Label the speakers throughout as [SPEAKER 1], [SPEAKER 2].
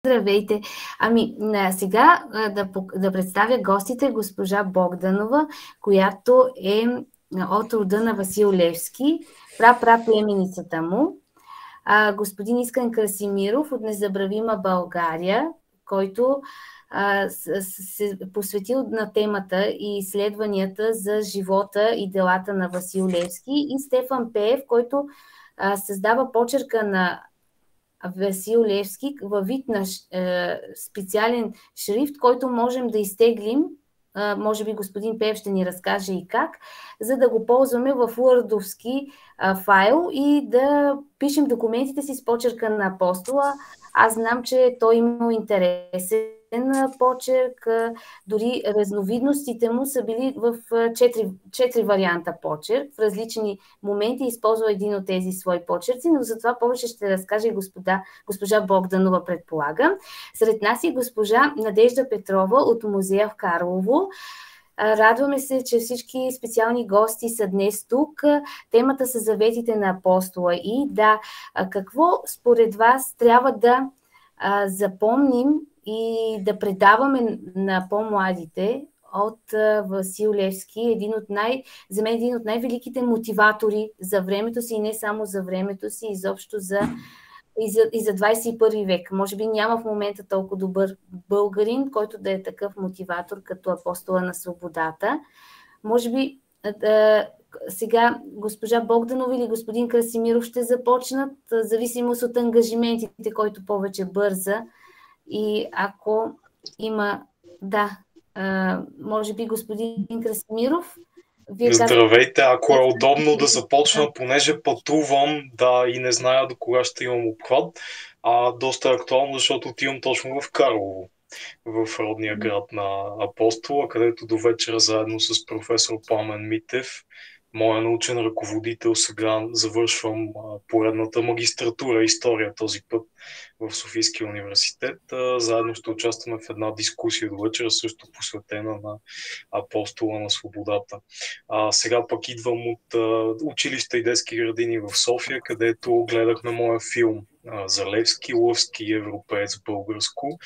[SPEAKER 1] Здравейте! Сега да представя гостите госпожа Богданова, която е от рода на Васил Левски, прапраплеменицата му. Господин Искрен Красимиров от Незабравима България, който се посветил на темата и изследванията за живота и делата на Васил Левски, и Стефан Пеев, който създава почерка на Васил Левски във вид на специален шрифт, който можем да изтеглим, може би господин Пев ще ни разкаже и как, за да го ползваме в Word-овски файл и да пишем документите си с почерка на Апостола. Аз знам, че той имал интересен почерк, дори разновидностите му са били в 4 варианта почерк. В различни моменти използва един от тези свои почерци, но за това повече ще разкаже госпожа Богданова, предполагам. Сред нас е госпожа Надежда Петрова от музея в Карлово. Радваме се, че всички специални гости са днес тук. Темата са заветите на Апостола. И да, какво според вас трябва да запомним и да предаваме на по-младите от Васил Левски, за мен един от най-великите мотиватори за времето си, и не само за времето си, изобщо и за 21 век. Може би няма в момента толкова добър българин, който да е такъв мотиватор като Апостола на свободата. Може би сега госпожа Богданова или господин Красимиров ще започнат, в зависимост от ангажиментите, който повече бърза. И ако има... може би господин Красимиров...
[SPEAKER 2] Здравейте, ако е удобно да започна, понеже пътувам, и не зная до кога ще имам обхват, доста актуално, защото отивам точно в Карлово, в родния град на Апостола, където до вечера заедно с професор Пламен Митев, моя научен ръководител, сега завършвам поредната магистратура история този път в Софийския университет. Заедно ще участваме в една дискусия до вечера, също посветена на Апостола на свободата. Сега пък идвам от училища и детски градини в София, където гледахме моя филм за Левски, Лъвски европеец българско,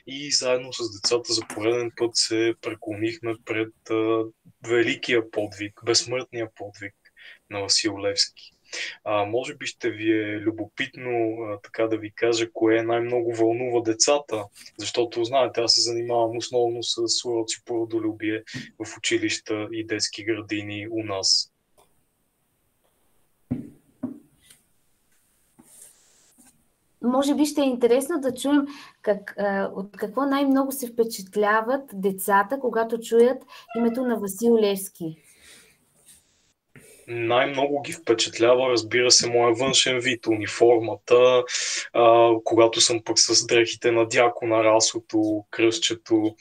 [SPEAKER 2] и заедно с децата за пореден път се преклонихме пред великия подвиг, безсмъртния подвиг на Васил Левски. Може би ще ви е любопитно така да ви кажа кое най-много вълнува децата, защото, знаете, аз се занимавам основно с уроци по родолюбие в училища и детски градини у нас.
[SPEAKER 1] Може би ще е интересно да чуем от какво най-много се впечатляват децата, когато чуят името на Васил Левски.
[SPEAKER 2] Най-много ги впечатлява, разбира се, моя външен вид, униформата, когато съм пък с дрехите на дякона, расото, кръстчето.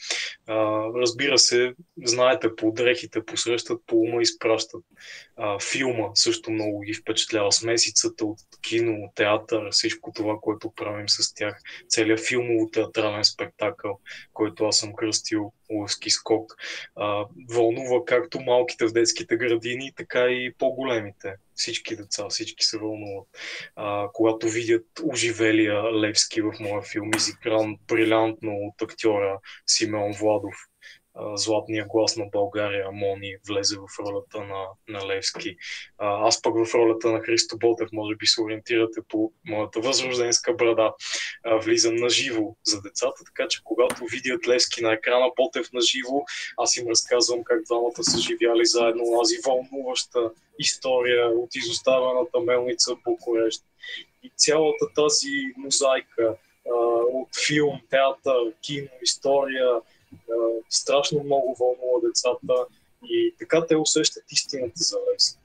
[SPEAKER 2] Разбира се, знаете, по дрехите посрещат, по ума изпращат. Филма също много ги впечатлява, смесицата от кино, театър, всичко това, което правим с тях. Целият филмово-театрален спектакъл, който аз съм кръстил Лъвски скок. Вълнува както малките в детските градини, така и по-големите. Всички деца, всички се вълнуват. Когато видят оживелия Левски в моя филм, изигран брилянтно от актьора Симеон Владов, златния глас на България, Мони, влезе в ролята на Левски. Аз пък в ролята на Христо Ботев, може би се ориентирате по моята възрожденска брада, влизам на живо за децата, така че когато видят Левски на екрана, Ботев на живо, аз им разказвам как двамата са живяли заедно, тази вълнуваща история от изоставената мелница в Букурещ. И цялата тази мозайка от филм, театър, кино, история, страшно много вълнува децата и така те усещат истината за Левски.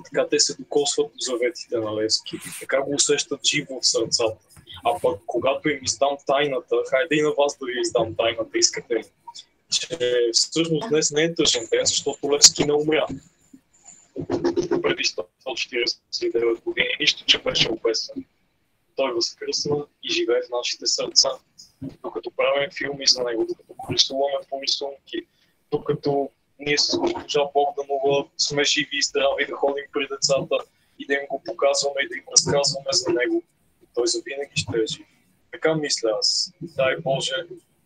[SPEAKER 2] Така те се докосват до заветите на Левски, така го усещат живо в сърцата. А пък когато им издам тайната, хайде и на вас да ви издам тайната, искате ли? Че всъщност днес не е тъжен ден, защото Левски не умря преди 149 години, нищо, че беше обесен. Той възкръсна и живее в нашите сърца, докато правим филми за него, докато го рисуваме по рисунки, докато ние с госпожа Богданова сме живи и здрави да ходим при децата и да им го показваме и да им разказваме за него. Той завинаги ще е жив. Така мисля аз. Дай Боже,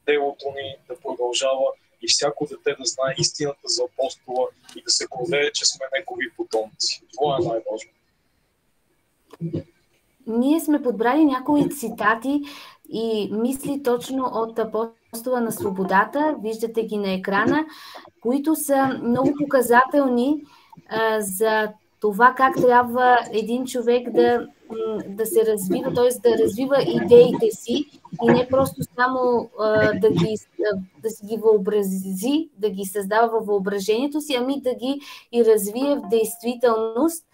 [SPEAKER 2] делото ни да продължава и всяко дете да знае истината за апостола и да се гордее, че сме негови потомци. Това е най-важно.
[SPEAKER 1] Ние сме подбрали някои цитати и мисли точно от апостола на свободата, виждате ги на екрана, които са много показателни за това как трябва един човек да се развива, т.е. да развива идеите си и не просто само да си ги въобрази, да ги създава във въображението си, ами да ги и развие в действителност.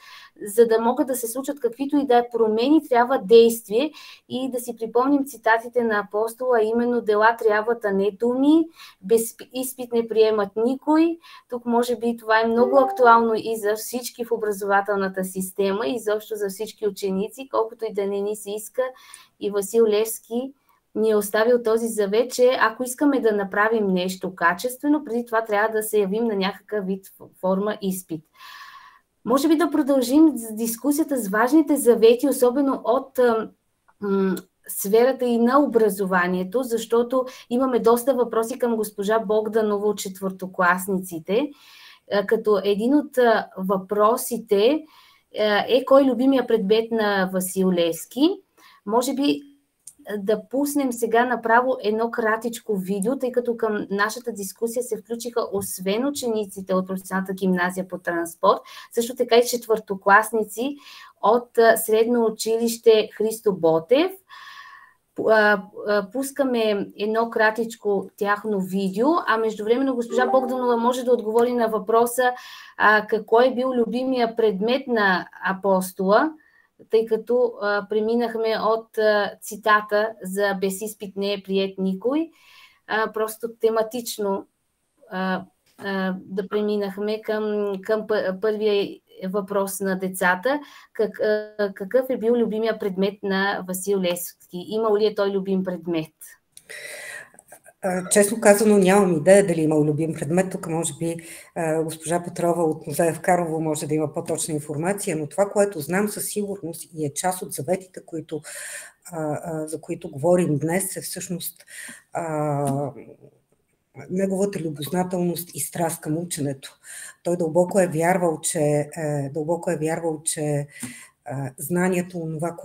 [SPEAKER 1] За да могат да се случат каквито и да е промени, трябва действие. И да си припомним цитатите на апостола, именно дела трябват, а не думи, без изпит не приемат никой. Тук може би това е много актуално и за всички в образователната система, и защо за всички ученици, колкото и да не ни се иска. И Васил Левски ни е оставил този завет, че ако искаме да направим нещо качествено, преди това трябва да се явим на някакъв вид форма изпит. Може би да продължим с дискусията с важните завети, особено от сферата и на образованието, защото имаме доста въпроси към госпожа Богданова от четвъртокласниците. Като един от въпросите е кой е любимия предмет на Васил Левски. Може би да пуснем сега направо едно кратичко видео, тъй като към нашата дискусия се включиха освен учениците от професионалната гимназия по транспорт, също така и четвъртокласници от средно училище Христо Ботев. Пускаме едно кратичко тяхно видео, а междувременно госпожа Богданова може да отговори на въпроса какво е бил любимия предмет на апостола, тъй като преминахме от цитата за без изпит не е приет никой, просто тематично да преминахме към първия въпрос на децата. Какъв е бил любимия предмет на Васил Левски? Имал ли е той любим предмет?
[SPEAKER 3] Честно казано, нямам идея дали имал любим предмет. Тук може би госпожа Петрова от музея в Карлово може да има по-точна информация, но това, което знам със сигурност и е част от заветите, за които говорим днес, е всъщност неговата любознателност и страст към ученето. Той дълбоко е вярвал, че знанието, това,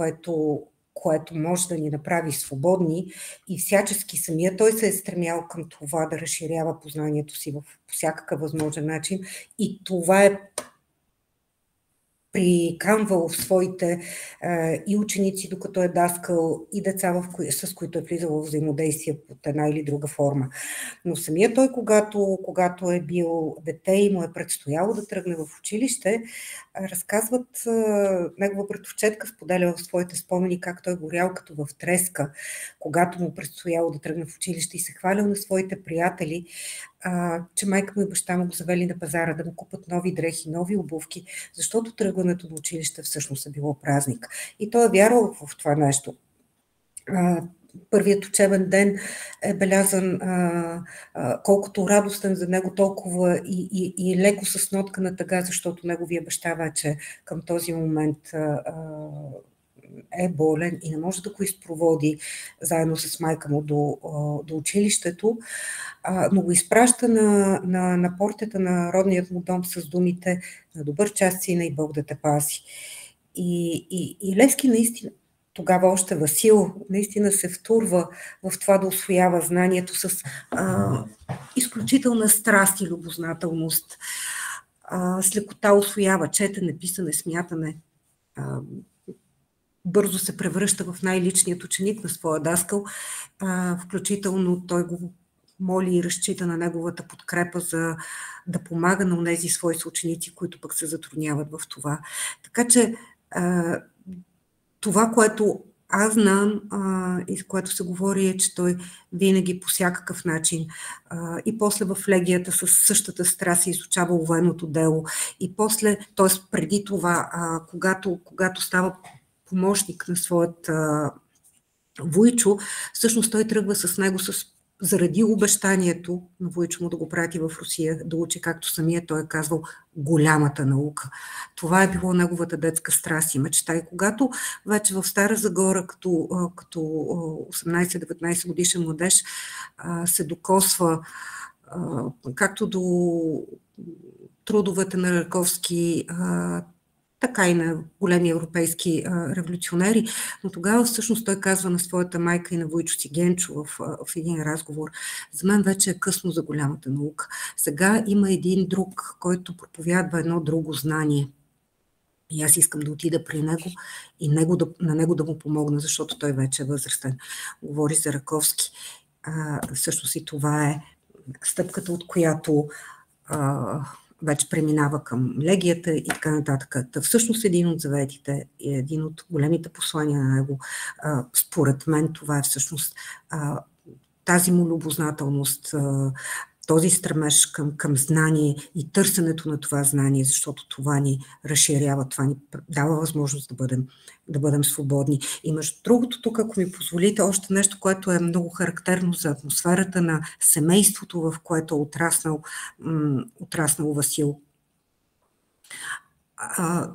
[SPEAKER 3] което може да ни направи свободни, и всячески самия той се е стремял към това да разширява познанието си по всякакъв възможен начин, и това е приканвал в своите и ученици, докато е даскал, и деца, с които е влизал в взаимодействие под една или друга форма. Но самия той, когато е бил дете и му е предстояло да тръгне в училище, разказват, негова братовчетка споделя в своите спомени как той горял като в треска, когато му предстояло да тръгне в училище, и се хвалял на своите приятели, че майка му и баща му го завели на пазара да му купат нови дрехи, нови обувки, защото тръгването на училище всъщност е било празник. И той е вярвал в това нещо. Първият учебен ден е белязан колкото радостен за него, толкова и леко с нотка на тъга, защото неговия баща вече към този момент е болен и не може да го изпроводи заедно с майка му до училището, но го изпраща на портата на родният му дом с думите: на добър час, сина, и Бог да те пази. И Левски наистина, тогава още Васил, наистина се втурва в това да усвоява знанието с изключителна страст и любознателност. С лекота усвоява четене, писане, смятане. Бързо се превръща в най-личният ученик на своя даскал, включително той го моли и разчита на неговата подкрепа за да помага на онези свои съученици, които пък се затрудняват в това. Така че това, което аз знам и с което се говори, е, че той винаги по всякакъв начин и после в легията с същата страст се изучава военното дело, и после, т.е. преди това, когато става помощник на своят Войчо, всъщност той тръгва с него с заради обещанието на Войчо му да го прати в Русия, да учи, както самия той е казвал, голямата наука. Това е било неговата детска страст и мечта. И когато вече в Стара Загора, като 18-19 годишен младеж, се докосва както до трудовете на Раковски, така и на големи европейски революционери, но тогава всъщност той казва на своята майка и на Войчо си Генчо в един разговор: за мен вече е късно за голямата наука. Сега има един друг, който проповядва едно друго знание. И аз искам да отида при него и на него да му помогна, защото той вече е възрастен. Говори за Раковски. Всъщност и това е стъпката, от която вече преминава към легията и така нататък. Всъщност един от заветите и един от големите послания на него, според мен това е всъщност тази му любознателност, този стремеж към знание и търсенето на това знание, защото това ни разширява, това ни дава възможност да бъдем свободни. И между другото, тук, ако ми позволите, още нещо, което е много характерно за атмосферата на семейството, в което е отраснал Васил.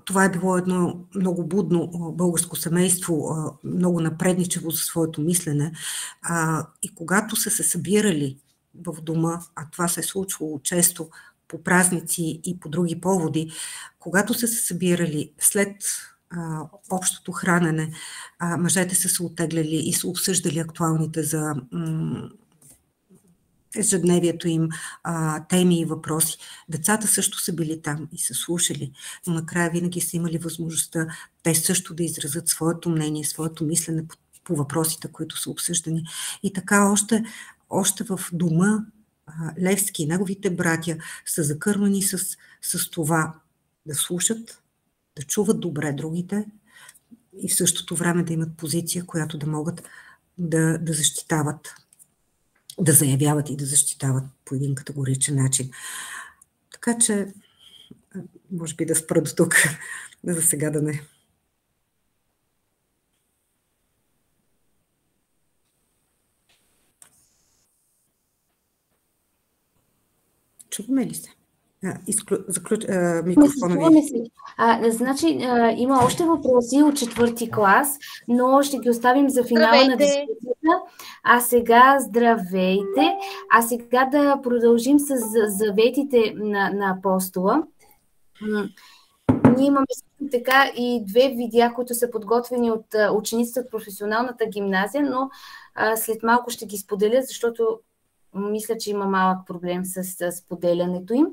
[SPEAKER 3] Това е било едно много будно българско семейство, много напредничево за своето мислене. И когато са се събирали в дома, а това се е случвало често по празници и по други поводи, когато са се събирали след общото хранене, мъжете са се оттегляли и са обсъждали актуалните за ежедневието им теми и въпроси. Децата също са били там и са слушали, но накрая винаги са имали възможността те също да изразят своето мнение, своето мислене по въпросите, които са обсъждани. И така още в дома Левски и неговите братя са закърмани с това да слушат, да чуват добре другите и в същото време да имат позиция, която да могат да защитават, да заявяват и да защитават по един категоричен начин. Така че, може би да спра до тук, за сега да не. Чуваме ли се? Микрофона ви.
[SPEAKER 1] Значи, има още въпроси от 4-ти клас, но ще ги оставим за финала на дискусията. Здравейте! А сега да продължим с заветите на апостола. Ние имаме така и 2 видеа, които са подготвени от учениците от професионалната гимназия, но след малко ще ги споделя, защото мисля, че има малък проблем с споделянето им.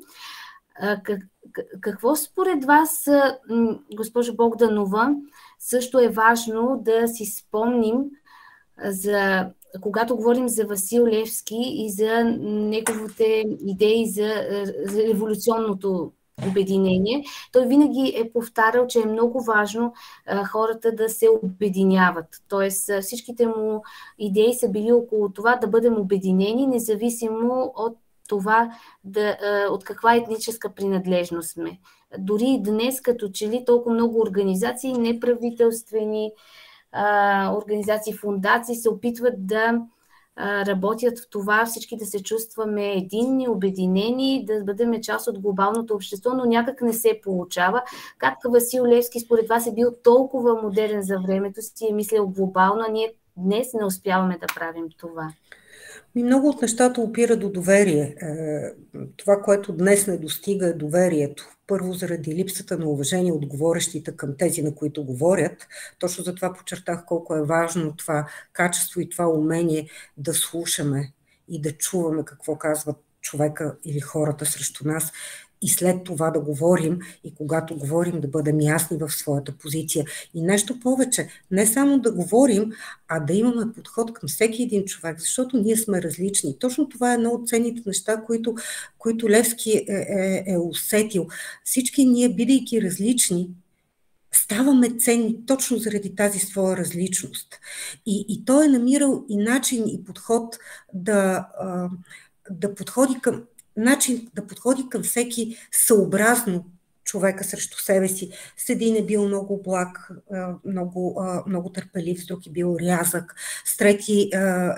[SPEAKER 1] Какво според вас, госпожо Богданова, също е важно да си спомним, когато говорим за Васил Левски и за неговите идеи за революционното обединение? Той винаги е повтарял, че е много важно хората да се обединяват. Тоест всичките му идеи са били около това да бъдем обединени, независимо от това от каква етническа принадлежност сме. Дори и днес, като че ли толкова много организации, неправителствени организации, фундации се опитват да работят в това всички да се чувстваме единни, обединени, да бъдем част от глобалното общество, но някак не се получава. Как Васил Левски според вас е бил толкова модерен за времето си, е мислял глобално, а ние днес не успяваме да правим това?
[SPEAKER 3] Много от нещата опира до доверие. Това, което днес не достига, е доверието. Първо, заради липсата на уважение от говорещите към тези, на които говорят. Точно затова подчертах колко е важно това качество и това умение да слушаме и да чуваме какво казват човека или хората срещу нас. И след това да говорим, и когато говорим да бъдем ясни в своята позиция. И нещо повече, не само да говорим, а да имаме подход към всеки един човек, защото ние сме различни. Точно това е едно от ценните неща, които Левски е усетил. Всички ние, бидейки различни, ставаме ценни точно заради тази своя различност. И той е намирал и начин, и подход да подходи към всеки съобразно човека срещу себе си. С един е бил много благ, много търпелив, с друг е бил рязък, с трети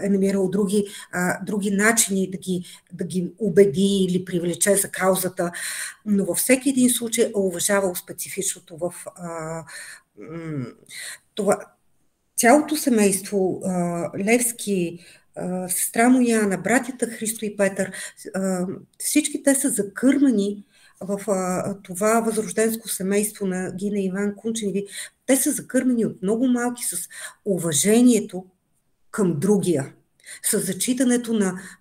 [SPEAKER 3] е намирал други начини да ги убеди или привлече за каузата, но във всеки един случай е уважавал специфичното в това. Цялото семейство, Левски, сестра му Яна, братята Христо и Петър, всички те са закърнани в това възрожденско семейство на Гина и Иван Кунчеви. Те са закърнени от много малки с уважението към другия, с зачитането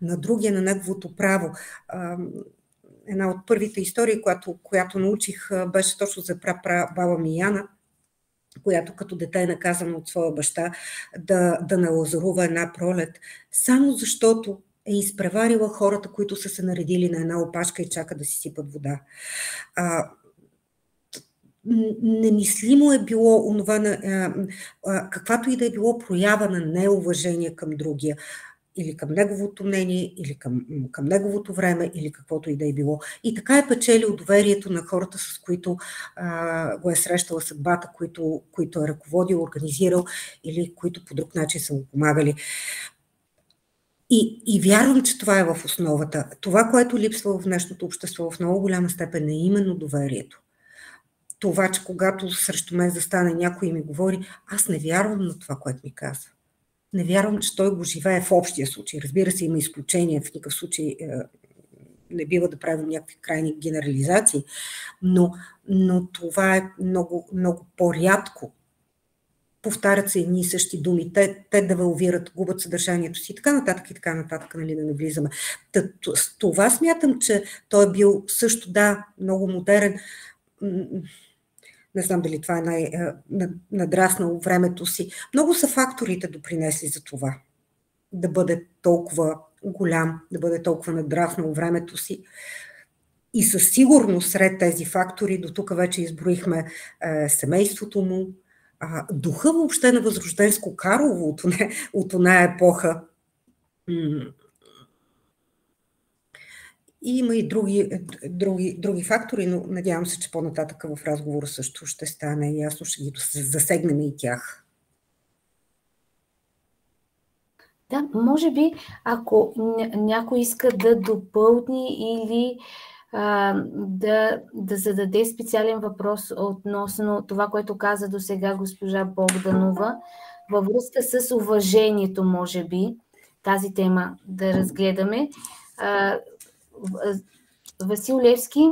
[SPEAKER 3] на другия, на неговото право. Една от първите истории, която научих, беше точно за баба ми Яна, която като дете е наказана от своя баща да не лазарува една пролет, само защото е изпреварила хората, които са се наредили на една опашка и чакат да си сипат вода. Немислимо е било онова, каквато и да е било проява на неуважение към другия, или към неговото мнение, или към неговото време, или каквото и да е било. И така е печелил доверието на хората, с които го е срещала съдбата, които е ръководил, организирал или които по друг начин са му помагали. И вярвам, че това е в основата. Това, което липсва в днешното общество в много голяма степен е именно доверието. Това, че когато срещу мен застане някой и ми говори, аз не вярвам на това, което ми казва. Не вярвам, че той го живее в общия случай. Разбира се, има изключения, в никакъв случай не бива да правим някакви крайни генерализации, но това е много, много по-рядко. Повтарят се едни и същи думи, те девалвират, губят съдържанието си и така нататък, нали, да не влизаме. С това смятам, че той е бил също, да, много модерен. Не знам дали това е надраснало времето си. Много са факторите допринесли за това. Да бъде толкова голям, да бъде толкова надраснало времето си. И със сигурност сред тези фактори, до тук вече изброихме семейството му, духа въобще на възрожденско Карлово от оная епоха. И има и други фактори, но надявам се, че по-нататък в разговора също ще стане ясно, ще ги засегнем и тях.
[SPEAKER 1] Да, може би, ако някой иска да допълни или да зададе специален въпрос относно това, което каза до сега госпожа Богданова, във връзка с уважението, може би, тази тема да разгледаме. Васил Левски,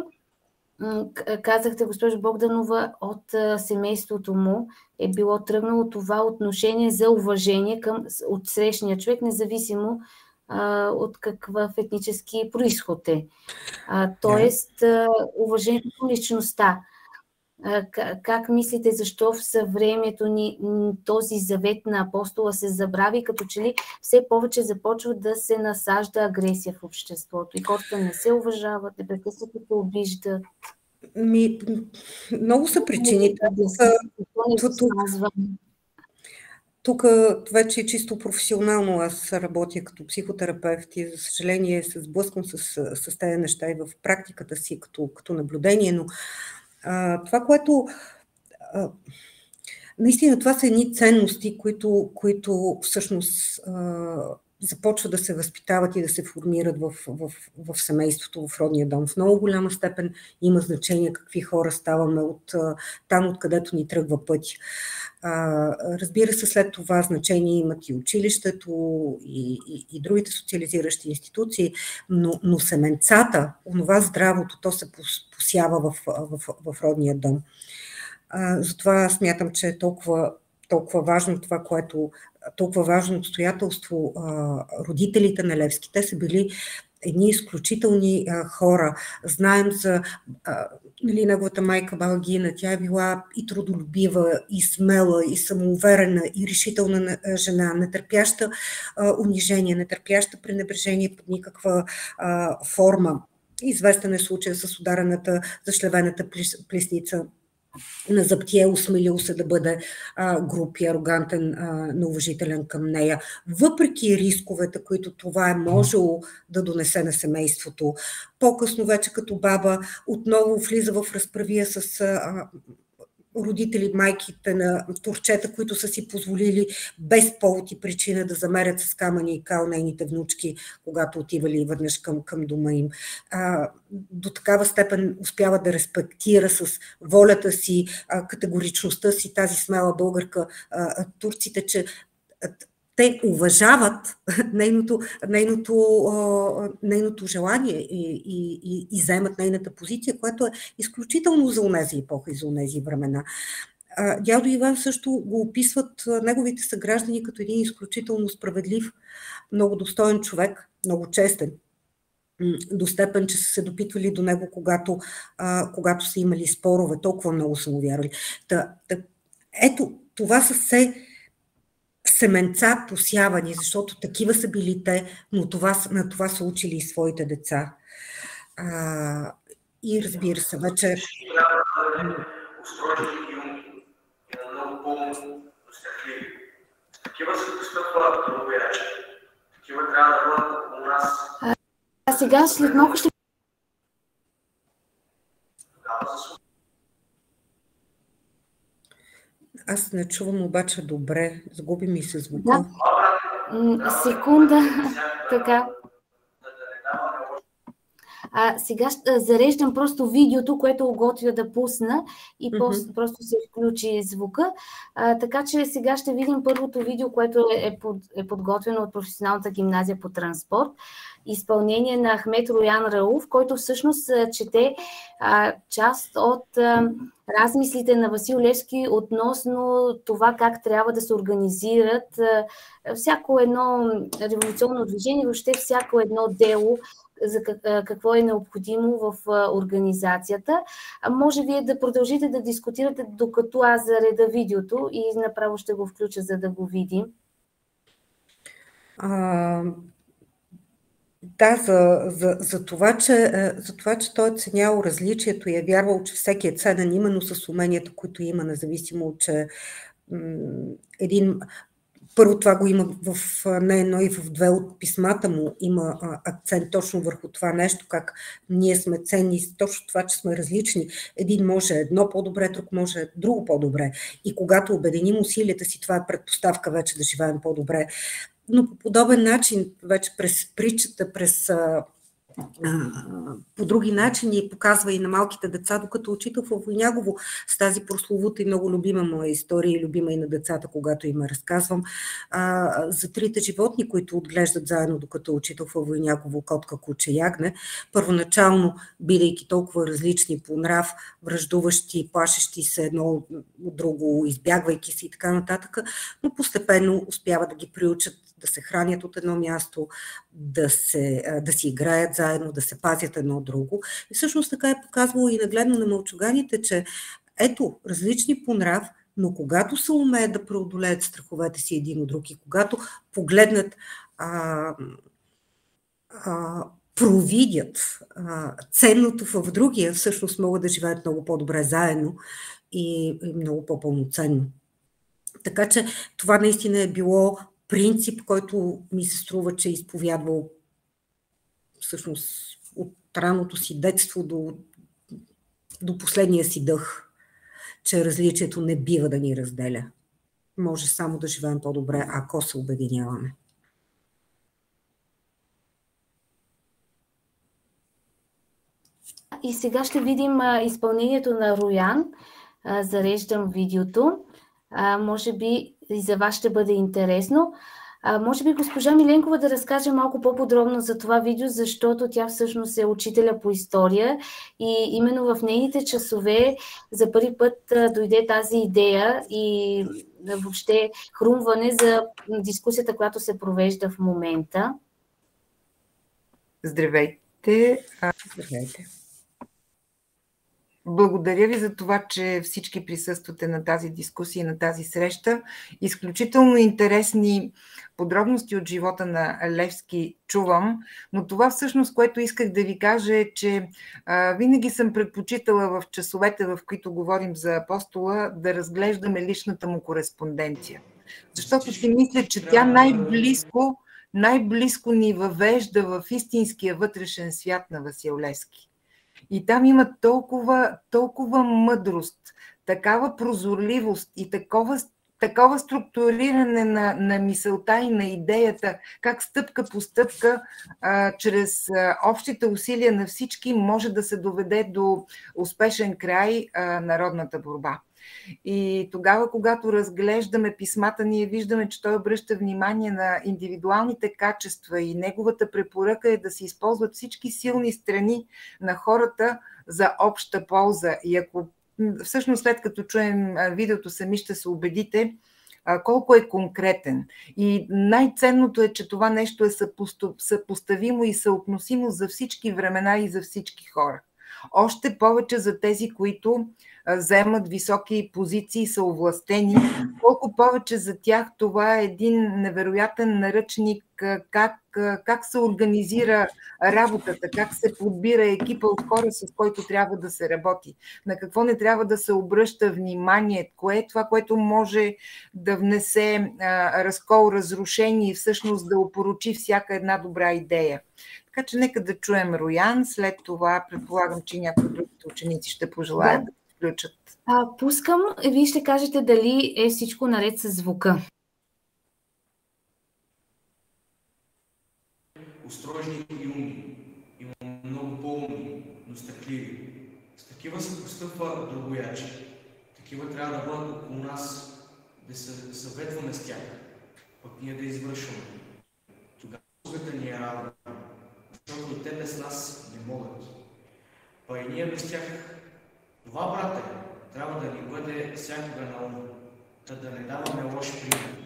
[SPEAKER 1] казахте, госпожа Богданова, от семейството му е било тръгнало това отношение за уважение от срещния човек, независимо от какъв етнически произход е. Тоест, уважението към личността. Как мислите, защо в съвремието ни този завет на апостола се забрави, като че ли все повече започва да се насажда агресия в обществото и хората не се уважават, непрекъснато се обиждат?
[SPEAKER 3] Много са причините. Тук вече е чисто професионално. Аз работя като психотерапевт и, за съжаление, се сблъсквам с тези неща и в практиката си като наблюдение, но това, което наистина това са едни ценности, които всъщност започват да се възпитават и да се формират в семейството, в родния дом. В много голяма степен има значение какви хора ставаме там, откъдето ни тръгва пътя. Разбира се, след това значение имат и училището, и другите социализиращи институции, но семенцата, онова здравото, то се посява в родния дом. Затова смятам, че е толкова важно това, толкова важно обстоятелство. Родителите на Левски, те са били едни изключителни хора. Знаем за неговата майка баба Гина, тя е била и трудолюбива, и смела, и самоуверена, и решителна жена, нетърпяща унижение, нетърпяща пренебрежение под никаква форма. Известен е случай с ударената, зашлевената плесница на заптие, осмелил се да бъде груб и арогантен, неуважителен към нея. Въпреки рисковете, които това е можело да донесе на семейството, по-късно вече като баба отново влиза в разправия с родители, майките на турчета, които са си позволили без повод и причина да замерят с камъни и кал нейните внучки, когато отивали веднъж към дома им. До такава степен успява да респектира с волята си, категоричността си, тази смела българка, турците, че те уважават нейното желание и заемат нейната позиция, което е изключително за онези епоха и за онези времена. Дядо Иван също го описват неговите съграждани като един изключително справедлив, много достоен човек, много честен, до степен, че са се допитвали до него, когато са имали спорове, толкова много са му вярвали. Ето, това са все семенца посявани, защото такива са били те, но на това са учили и своите деца. И разбира се, вече...
[SPEAKER 4] Много по-достъпливи. Такива са постъпват другояче. Такива трябва да бъдат у нас.
[SPEAKER 1] Сега след малко ще...
[SPEAKER 3] Аз не чувам обаче добре. Сгуби ми се звука.
[SPEAKER 1] Да. Секунда. Така. Сега зареждам просто видеото, което готвя да пусна и просто се включи звука. Така че сега ще видим първото видео, което е подготвено от Професионалната гимназия по транспорт. Изпълнение на Ахмед Роян Рауф, който всъщност чете част от размислите на Васил Левски относно това как трябва да се организират всяко едно революционно движение, въобще всяко едно дело, за какво е необходимо в организацията. Може вие да продължите да дискутирате, докато аз зареда видеото и направо ще го включа, за да го видим.
[SPEAKER 3] Да, за това, че той е ценял различието и е вярвал, че всеки е ценен именно с уменията, които има, независимо от че първо това го има в не едно и в две от писмата му, има акцент точно върху това нещо, как ние сме ценни, точно това, че сме различни. Един може едно по-добре, друг може друго по-добре. И когато обединим усилията си, това е предпоставка вече да живеем по-добре. Но по подобен начин, вече през притчата, по други начини показва и на малките деца, докато учител в Войнягово с тази прословута и много любима моя история и любима и на децата, когато им разказвам, за трите животни, които отглеждат заедно, докато учител в Войнягово, котка, куче, ягне, първоначално, бидейки толкова различни по нрав, враждуващи, плашещи се едно от друго, избягвайки се и така нататък, но постепенно успяват да ги приучат да се хранят от едно място, да си играят заедно, да се пазят едно от друго. И всъщност така е показвало и нагледно на мълчуганите, че ето, различни по нрав, но когато се умеят да преодолеят страховете си един от друг и когато погледнат, провидят ценното в другия, всъщност могат да живеят много по-добре заедно и много по-пълноценно. Така че това наистина е било принцип, който ми се струва, че е изповядвал всъщност от ранното си детство до последния си дъх, че различието не бива да ни разделя. Може само да живеем по-добре, ако се обединяваме.
[SPEAKER 1] И сега ще видим изпълнението на Роян. Зареждам видеото. Може би и за вас ще бъде интересно. Може би госпожа Миленкова да разкаже малко по-подробно за това видео, защото тя всъщност е учителя по история и именно в нейните часове за първи път дойде тази идея и въобще хрумване за дискусията, която се провежда в момента.
[SPEAKER 5] Здравейте.
[SPEAKER 3] Здравейте.
[SPEAKER 5] Благодаря ви за това, че всички присъствате на тази дискусия, на тази среща. Изключително интересни подробности от живота на Левски чувам, но това всъщност, което исках да ви кажа е, че винаги съм предпочитала в часовете, в които говорим за апостола, да разглеждаме личната му кореспонденция. Защото си мисля, че тя най-близко ни въвежда в истинския вътрешен свят на Васил Левски. И там има толкова мъдрост, такава прозорливост и такова структуриране на мисълта и на идеята, как стъпка по стъпка, чрез общите усилия на всички, може да се доведе до успешен край народната борба. И тогава, когато разглеждаме писмата, ние виждаме, че той обръща внимание на индивидуалните качества и неговата препоръка е да се използват всички силни страни на хората за обща полза. И ако всъщност след като чуем видеото, сами ще се убедите колко е конкретен. И най-ценното е, че това нещо е съпоставимо и съотносимо за всички времена и за всички хора. Още повече за тези, които заемат високи позиции, са овластени, колко повече за тях това е един невероятен наръчник как се организира работата, как се подбира екипа от хора, с който трябва да се работи, на какво не трябва да се обръща внимание, кое е това, което може да внесе разкол, разрушение и всъщност да опорочи всяка една добра идея. Така че нека да чуем Роян, след това предполагам, че някои от другите ученици ще пожелаят да се включат.
[SPEAKER 1] Пускам, вие ще кажете дали е всичко наред с звука.
[SPEAKER 6] Острожни и умни, има много по-умни, но страхливи. С такива се постъпва другояче. Такива трябва да бъдат около нас, да се съветваме с тях, пък ние да извършваме. Тогава слугата ни е равна, защото и те без нас не могат. Па и ние без тях. Това, брате, трябва да ни бъде всякога на ум, да не даваме лош пример.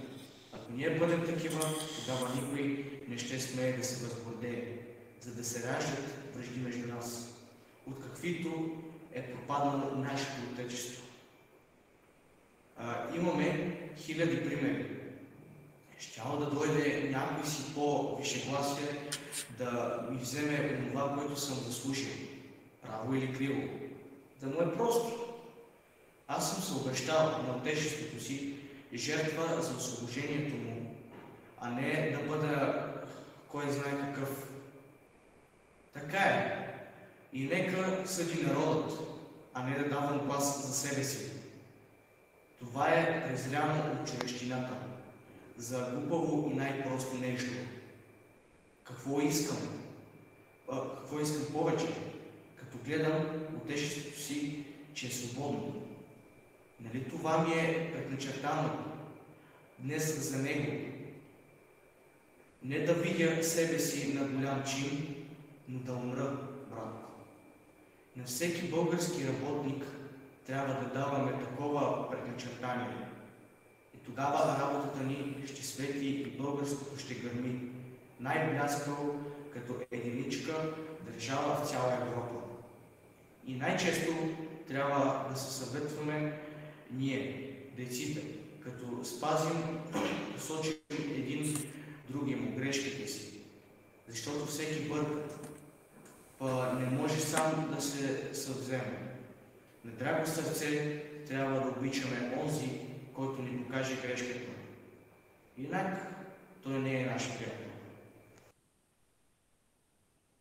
[SPEAKER 6] Ако ние бъдем такива, тогава никой не ще смее да се възбладее, за да се раждат вражди между нас, от каквито е пропаднало нашето отечество. Имаме хиляди примери. Щяло да дойде някой си по-вишегласие да ми вземе това, което съм заслушал, право или криво. Да му е просто. Аз съм се обещал на отечеството си жертва за освобождението му, а не да бъда кой знае какъв. Така е. И нека съди народът, а не да давам глас за себе си. Това е презряно от човещината, за глупаво и най-просто нещо. Какво искам? Какво искам повече? Като гледам отечеството си, че е свободно. Нали това ми е предначертано днес за него? Не да видя себе си на голям чин, но да умра, брат. На всеки български работник трябва да даваме такова предначертание. И тогава работата ни ще свети и българското ще гърми. Най-бляскал като единичка държава в цяла Европа. И най-често трябва да се съветваме ние, деците, като спазим, посочим един други му грешките си. Защото всеки бърка, не може сам да се съвземе. На драго сърце трябва да обичаме онзи, който ни докаже грешката. Инак той не е наш приятел.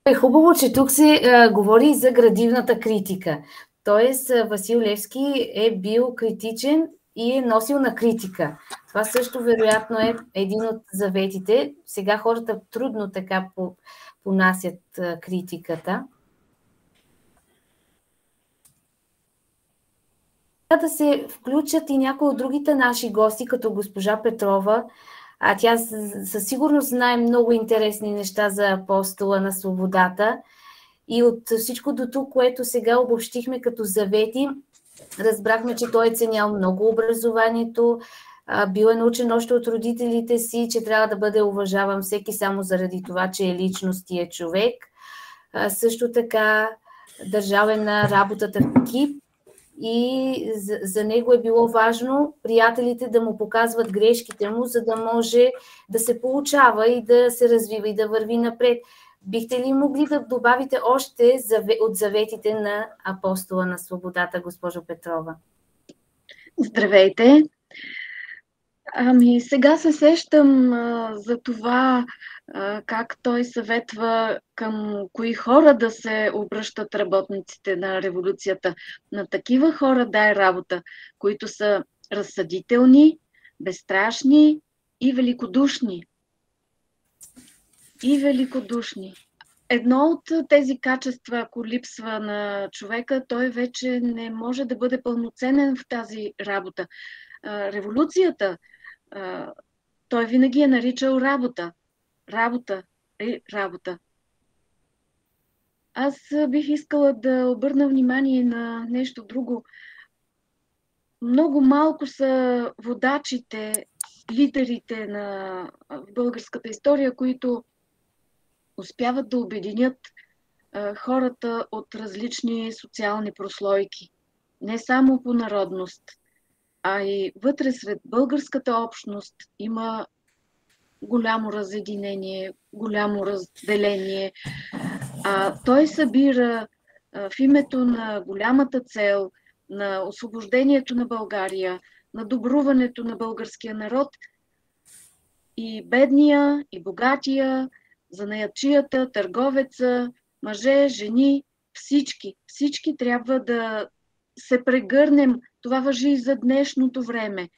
[SPEAKER 1] Е хубаво, че тук се говори за градивната критика. Тоест Васил Левски е бил критичен и е носил на критика. Това също вероятно е един от заветите. Сега хората трудно така понасят критиката. Да се включат и някои от другите наши гости, като госпожа Петрова. Тя със сигурност знае много интересни неща за апостола на свободата. И от всичко до тук, което сега обобщихме като завети, разбрахме, че той е ценял много образованието, бил е научен още от родителите си, че трябва да бъде уважаван всеки само заради това, че е личност и е човек. Също така държал на работата в екип и за него е било важно приятелите да му показват грешките му, за да може да се получава и да се развива и да върви напред. Бихте ли могли да добавите още от заветите на апостола на свободата, госпожо Петрова?
[SPEAKER 7] Здравейте! Сега се сещам за това как той съветва към кои хора да се обръщат работниците на революцията. На такива хора дай работа, които са разсъдителни, безстрашни и великодушни. Едно от тези качества, ако липсва на човека, той вече не може да бъде пълноценен в тази работа. Революцията, той винаги е наричал работа. Работа. Аз бих искала да обърна внимание на нещо друго. Много малко са водачите, лидерите в българската история, които успяват да обединят хората от различни социални прослойки. Не само по народност, а и вътре сред българската общност има голямо разединение, голямо разделение. Той събира в името на голямата цел, на освобождението на България, на добруването на българския народ и бедния, и богатия, занаятчията, търговеца, мъже, жени, всички трябва да се прегърнем. Това важи и за днешното време.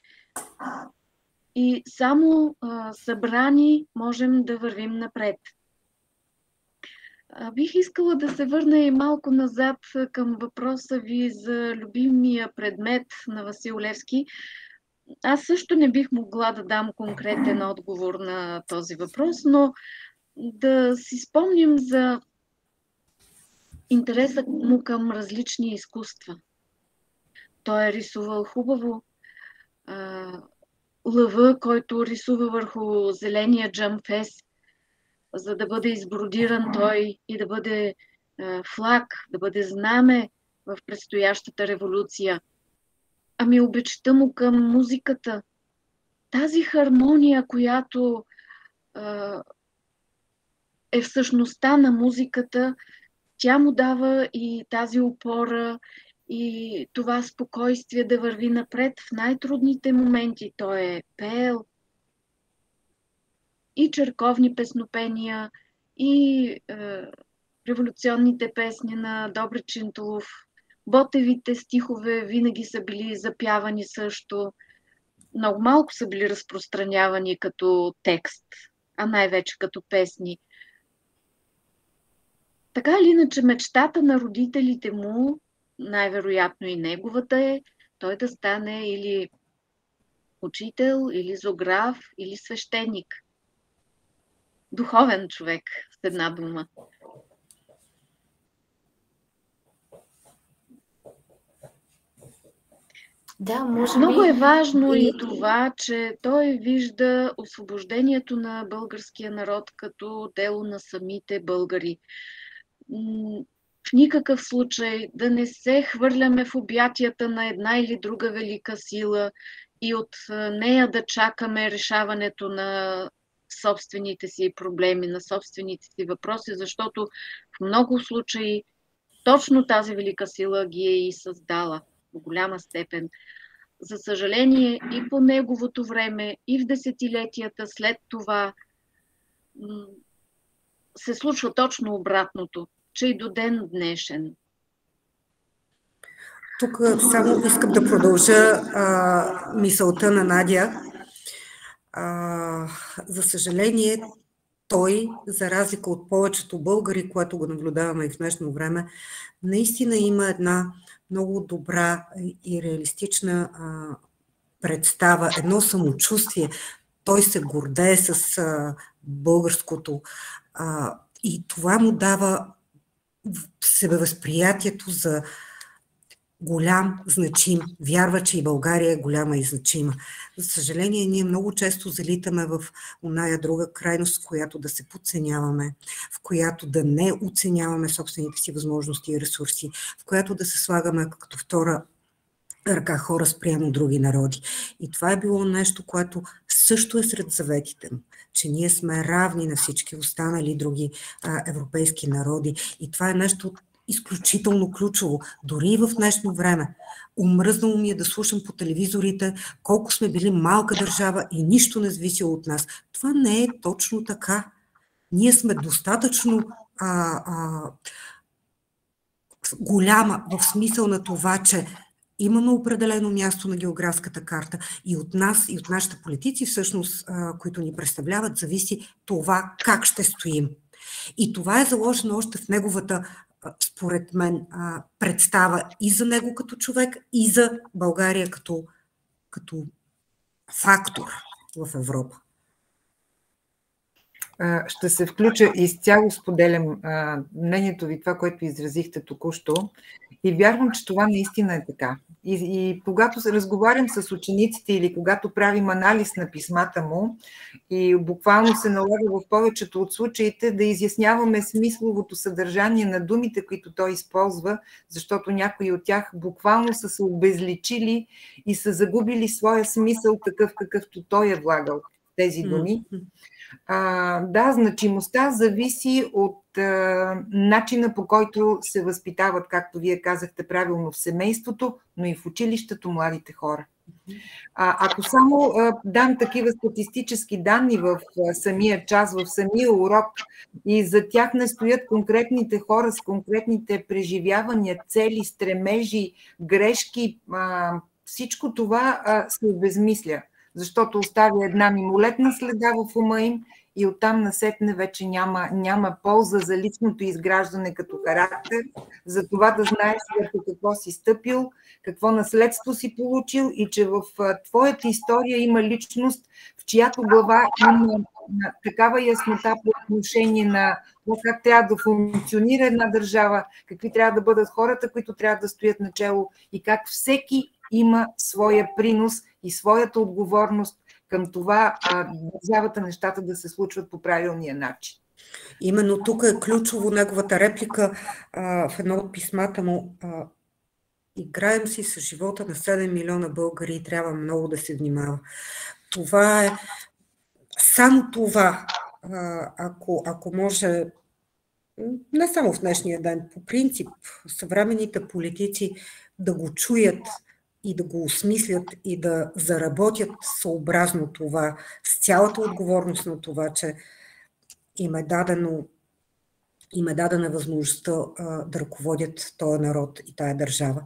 [SPEAKER 7] И само събрани можем да вървим напред. Бих искала да се върна и малко назад към въпроса ви за любимия предмет на Васил Левски. Аз също не бих могла да дам конкретен отговор на този въпрос, но да си спомним за интереса му към различни изкуства. Той е рисувал хубаво. Лъва, който рисува върху зеления джамфес, за да бъде избродиран той и да бъде флаг, да бъде знаме в предстоящата революция. Обичта му към музиката, тази хармония, която е в същността на музиката, тя му дава и тази опора и това спокойствие да върви напред в най-трудните моменти. Той е пеел и черковни песнопения, и революционните песни на Добри Чинтулов. Ботевите стихове винаги са били запявани също. Много малко са били разпространявани като текст, а най-вече като песни. Така или иначе, мечтата на родителите му, най-вероятно и неговата е, той да стане или учител, или зоограф, или свещеник. Духовен човек, с една дума.
[SPEAKER 1] Да, може
[SPEAKER 7] Много
[SPEAKER 1] би.
[SPEAKER 7] е важно и това, че той вижда освобождението на българския народ като дело на самите българи. В никакъв случай да не се хвърляме в обятията на една или друга велика сила и от нея да чакаме решаването на собствените си проблеми, на собствените си въпроси, защото в много случаи точно тази велика сила ги е и създала в голяма степен. За съжаление, и по неговото време, и в десетилетията след това се случва точно обратното, че и до ден днешен.
[SPEAKER 3] Тук само искам да продължа мисълта на Надя. За съжаление, той, за разлика от повечето българи, което го наблюдаваме и в днешно време, наистина има една много добра и реалистична представа, едно самочувствие. Той се гордее с българското и това му дава себевъзприятието за голям, значим. Вярва, че и България е голяма и значима. За съжаление, ние много често залитаме в оная друга крайност, в която да се подценяваме, в която да не оценяваме собствените си възможности и ресурси, в която да се слагаме като втора ръка хора спрямо други народи. И това е било нещо, което също е сред заветите му, че ние сме равни на всички останали други европейски народи. И това е нещо изключително ключово. Дори и в днешно време. Умръзнало ми е да слушам по телевизорите колко сме били малка държава и нищо не зависело от нас. Това не е точно така. Ние сме достатъчно голяма в смисъл на това, че имаме определено място на географската карта и от нас, и от нашите политици, всъщност, които ни представляват, зависи това как ще стоим. И това е заложено още в неговата, според мен, представа и за него като човек, и за България като фактор в Европа.
[SPEAKER 5] Ще се включа, изцяло споделям мнението ви, това, което изразихте току-що, и вярвам, че това наистина е така. И когато се разговарям с учениците или когато правим анализ на писмата му, и буквално се налага в повечето от случаите да изясняваме смисловото съдържание на думите, които той използва, защото някои от тях буквално са се обезличили и са загубили своя смисъл такъв, какъвто той е влагал в тези думи. Да, значимостта зависи от начина, по който се възпитават, както вие казахте правилно, в семейството, но и в училището младите хора. Ако само дам такива статистически данни в самия час, в самия урок, и за тях не стоят конкретните хора с конкретните преживявания, цели, стремежи, грешки, всичко това се обезмисля, защото оставя една мимолетна следа в ума им и оттам насетне вече няма полза за личното изграждане като характер, за това да знаеш върху какво си стъпил, какво наследство си получил и че в твоята история има личност, в чиято глава има такава яснота по отношение на как трябва да функционира една държава, какви трябва да бъдат хората, които трябва да стоят начело и как всеки има своя принос и своята отговорност към това държавата, нещата да се случват по правилния начин.
[SPEAKER 3] Именно тук е ключово неговата реплика в едно от писмата му. Играем си с живота на 7 милиона българи и трябва много да се внимава. Това е само това, ако може, не само в днешния ден, по принцип, съвременните политици да го чуят и да го осмислят и да заработят съобразно това, с цялата отговорност на това, че им е дадена възможността да ръководят този народ и тая държава.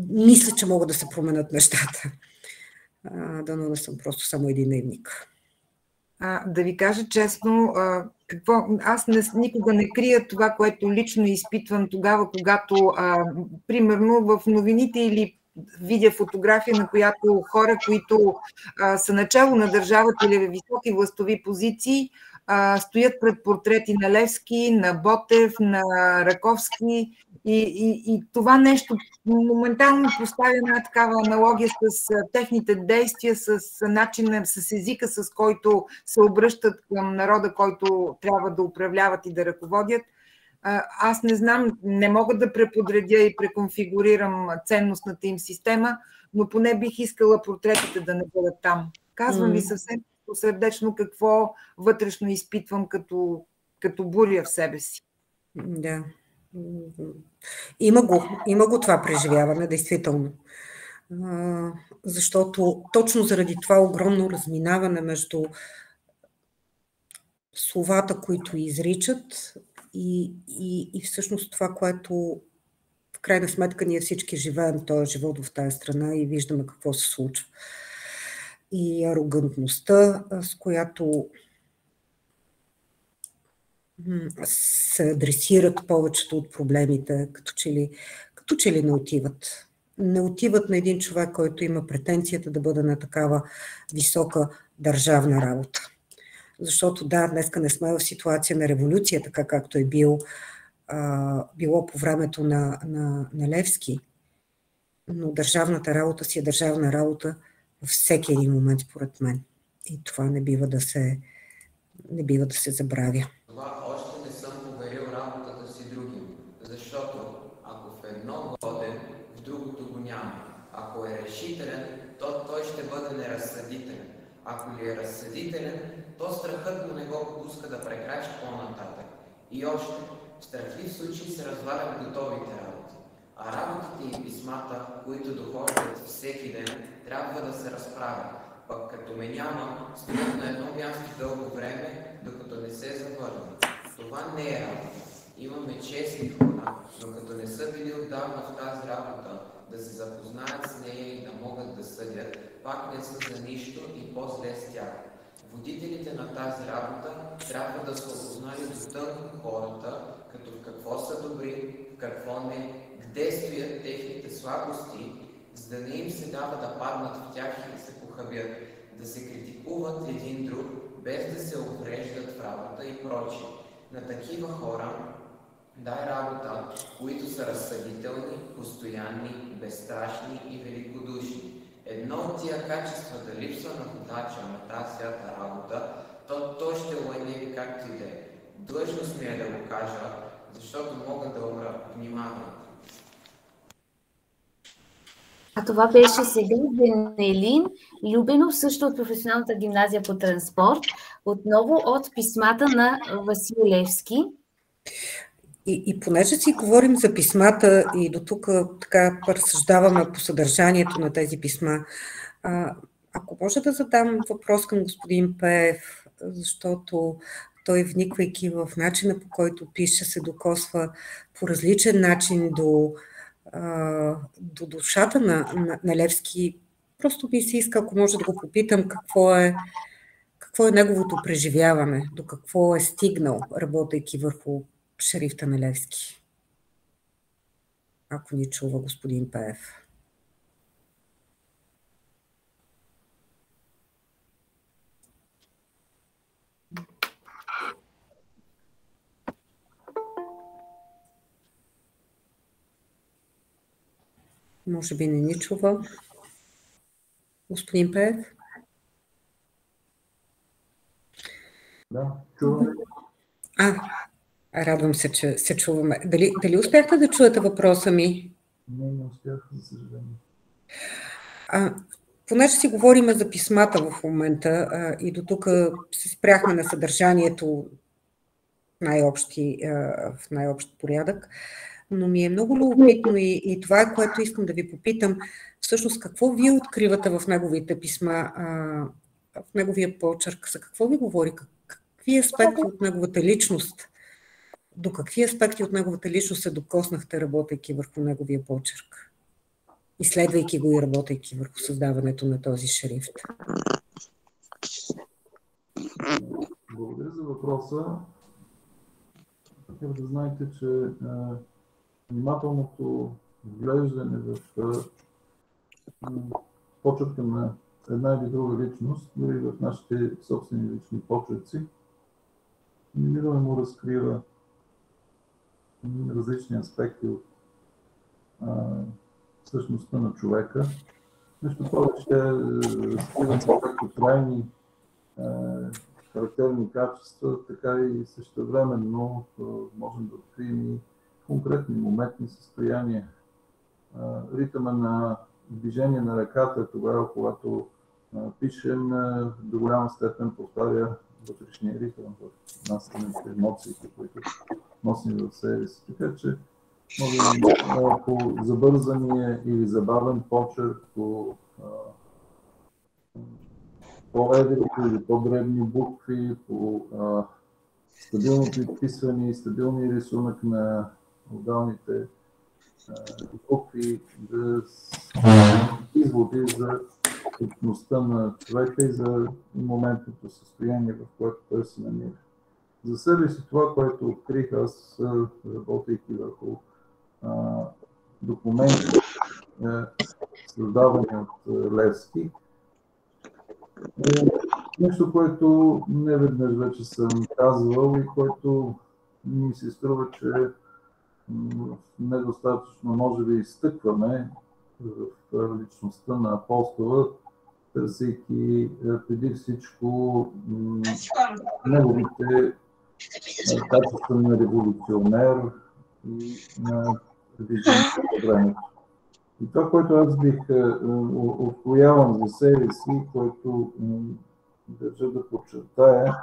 [SPEAKER 3] Мисля, че могат да се променят нещата. Дано да съм просто само един наивник.
[SPEAKER 5] Да ви кажа честно, аз никога не крия това, което лично изпитвам тогава, когато, примерно, в новините или видя фотография, на която хора, които са начало на държавата или високи властови позиции, стоят пред портрети на Левски, на Ботев, на Раковски и това нещо моментално поставя една такава аналогия с техните действия, с начина, с езика, с който се обръщат към народа, който трябва да управляват и да ръководят. Аз не знам, не мога да преподредя и преконфигурирам ценностната им система, но поне бих искала портретите да не бъдат там. Казвам ви съвсем сърдечно какво вътрешно изпитвам като буря в себе си.
[SPEAKER 3] Да. Има го това преживяване, действително. Защото точно заради това огромно разминаване между словата, които изричат и всъщност това, което в крайна сметка ние всички живеем този живот в тази страна и виждаме какво се случва. И арогантността, с която се адресират повечето от проблемите, като че ли не отиват. Не отиват на един човек, който има претенцията да бъде на такава висока държавна работа. Защото да, днеска не сме в ситуация на революция, така както е бил било по времето на Левски, но държавната работа си е държавна работа във всеки един момент, според мен. И това не бива да се забравя.
[SPEAKER 8] Това още не съм поверил работата си другим, защото ако в едно годен, в другото го няма. Ако е решителен, то той ще бъде неразсъдителен. Ако ли е разсъдителен, то страхът му не го пуска да прекрачи по-нататък. И още, в страхлив случай се развалят готовите работи. А работите и писмата, които доходят всеки ден, трябва да се разправят. Пък като ме няма, стоят на едно място дълго време, докато не се завърнат. Това не е работа. Имаме честни хора, но като не са били отдавна в тази работа, да се запознаят с нея и да могат да съдят, пак не са за нищо и по-зле с тях. Водителите на тази работа трябва да са опознали до тънко хората, като в какво са добри, в какво не, къде стоят техните слабости, за да не им се дава да паднат в тях и да се похабят, да се критикуват един друг, без да се увреждат в работа и прочие. На такива хора дай работа, които са разсъдителни, постоянни, безстрашни и великодушни. Едно от тия качества да липсва на водача на тази свята работа, то ще лайневи както и да е. Длъжност ми е да го кажа, защото мога да умра. Внимавайте.
[SPEAKER 1] А това беше сега Венелин Любенов, също от професионалната гимназия по транспорт, отново от писмата на Васил Левски.
[SPEAKER 3] И понеже си говорим за писмата и до тук така разсъждаваме по съдържанието на тези писма, ако може да задам въпрос към господин Пеев, защото той, вниквайки в начина, по който пише, се докосва по различен начин до душата на Левски. Просто би си иска, ако може да го попитам, какво е неговото преживяване, до какво е стигнал, работейки върху шрифта на Левски. Ако ни чува господин Пеев. Може би не ни чува. Господин Пеев?
[SPEAKER 9] Да, чуваме.
[SPEAKER 3] Радвам се, че се чуваме. Дали успяхте да чуете въпроса ми?
[SPEAKER 9] Не успях, за съжаление.
[SPEAKER 3] Понеже си говорим за писмата в момента и до тук се спряхме на съдържанието в най-общ порядък, но ми е много любопитно и това е, което искам да ви попитам. Всъщност, какво вие откривате в неговите писма, в неговия почерк? За какво ви говори? Какви аспекти от неговата личност? До какви аспекти от неговата личност се докоснахте, работейки върху неговия почерк? Изследвайки го и работейки върху създаването на този шрифт?
[SPEAKER 9] Благодаря за въпроса. Трябва да знаете, че внимателното вглеждане в почерка на една или друга личност, дори в нашите собствени лични почерци, неминуемо му разкрива различни аспекти от същността на човека. Нещо повече разкрива както трайни характерни качества, така и същевременно можем да открием и конкретни моментни състояния. Ритъма на движение на ръката, тогава, когато пишем, до голяма степен повтаря вътрешния ритъм в нас, емоциите, които носим в себе си. Така че може по забързания или забавен почерк, по по-едри или по-дребни букви, по стабилното изписване и стабилния рисунък на отделните букви, да изводи за личността на човека и за моментното състояние, в което той се намира. За себе си това, което открих аз, работейки върху документи, създавани от Левски, нещо, което не веднъж вече съм казвал и което ми се струва, че недостатъчно, може би, изтъкваме в личността на апостола, търсейки преди всичко неговите качества на революционер и на виждането на времето. И това, което аз бих откроявам за себе си, което държа да подчертая,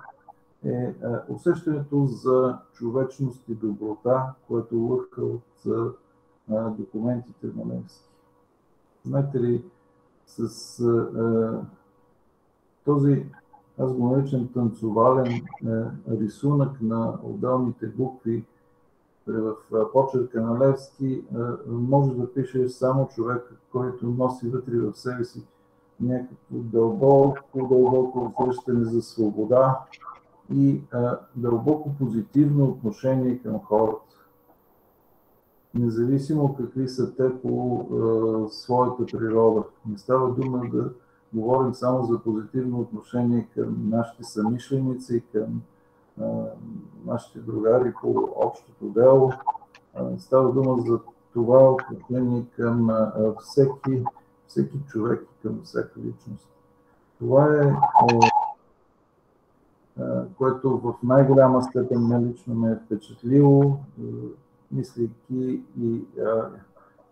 [SPEAKER 9] е усещането за човечност и доброта, което лъха от документите на Левски. Знаете ли, с този, аз го наричам танцовален рисунък на отделните букви в почерка на Левски, може да пише само човек, който носи вътре в себе си някакво дълбоко усещане за свобода и дълбоко позитивно отношение към хората. Независимо какви са те по своята природа. Не става дума да говорим само за позитивно отношение към нашите съмишленици, към нашите другари по общото дело. Става дума за това отношение към всеки човек и към всяка личност. Това е което в най-голяма степен мен лично ме е впечатлило, мислейки и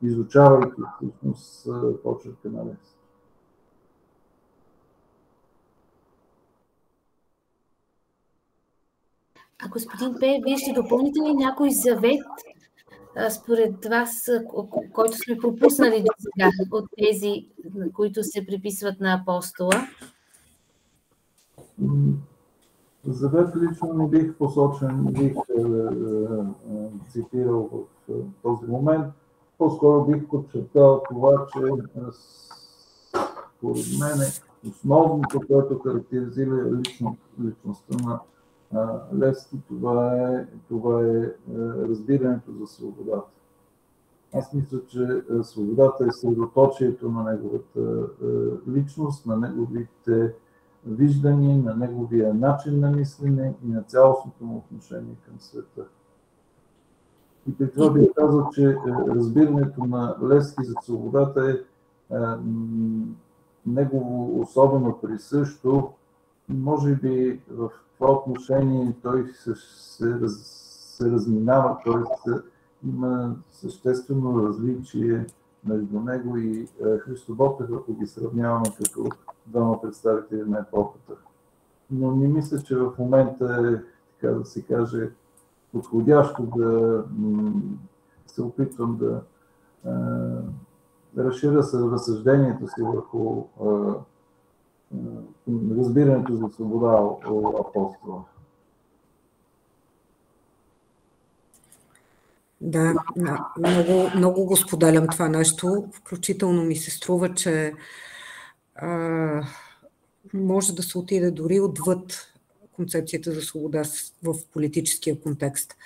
[SPEAKER 9] изучавайки всъщност почерка на Левски.
[SPEAKER 1] А господин Пеев, вие ще допълните ли някой завет, според вас, който сме пропуснали до сега от тези, които се приписват на апостола?
[SPEAKER 9] Завет лично не бих цитирал в този момент. По-скоро бих подчертал това, че според мен основното, което характеризира личността на Левски, това е разбирането за свободата. Аз мисля, че свободата е средоточието на неговата личност, на неговите виждания, на неговия начин на мислене и на цялостното му отношение към света. И при това бих казал, че разбирането на Левски за свободата е негово особено присъщо. Може би в това отношение той се разминава, т.е. има съществено различие между него и Христо Ботев, ако ги сравняваме като двама представители на епохата. Но не мисля, че в момента е, така да се каже, подходящо да се опитвам да разширя разсъждението си върху разбирането за свобода от апостола.
[SPEAKER 3] Да, много го споделям това нещо. Включително ми се струва, че може да се отиде дори отвъд концепцията за свобода в политическия контекст.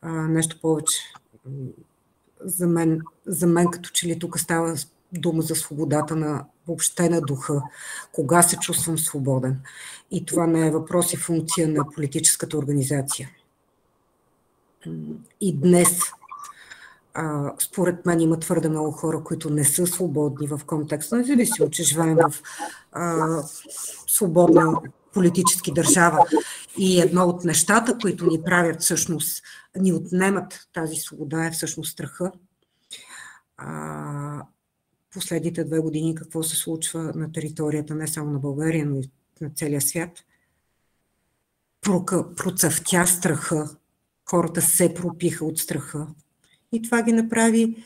[SPEAKER 3] Нещо повече. За мен като че ли тук става дума за свободата въобще на духа. Кога се чувствам свободен? И това не е въпрос и функция на политическата организация. И днес, според мен, има твърде много хора, които не са свободни в контекста, независимо, че живеем в свободна политически държава. И едно от нещата, които ни правят всъщност, ни отнемат тази свобода, е всъщност страха. Последните 2 години какво се случва на територията не само на България, но и на целия свят. Процъфтя страха. Хората се пропиха от страха. И това ги направи,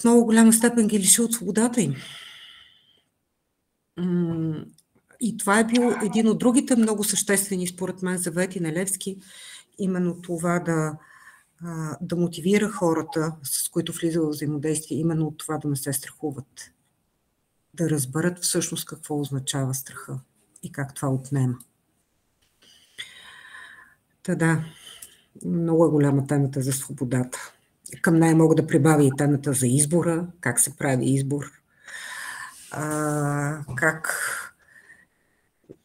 [SPEAKER 3] в много голяма степен ги лиши от свободата им. И това е бил един от другите много съществени, според мен, завети на Левски, именно това да мотивира хората, с които влиза в взаимодействие, именно от това да не се страхуват. Да разберат всъщност какво означава страха и как това отнема. Да, много е голяма темата за свободата. Към нея мога да прибавя и темата за избора, как се прави избор, как,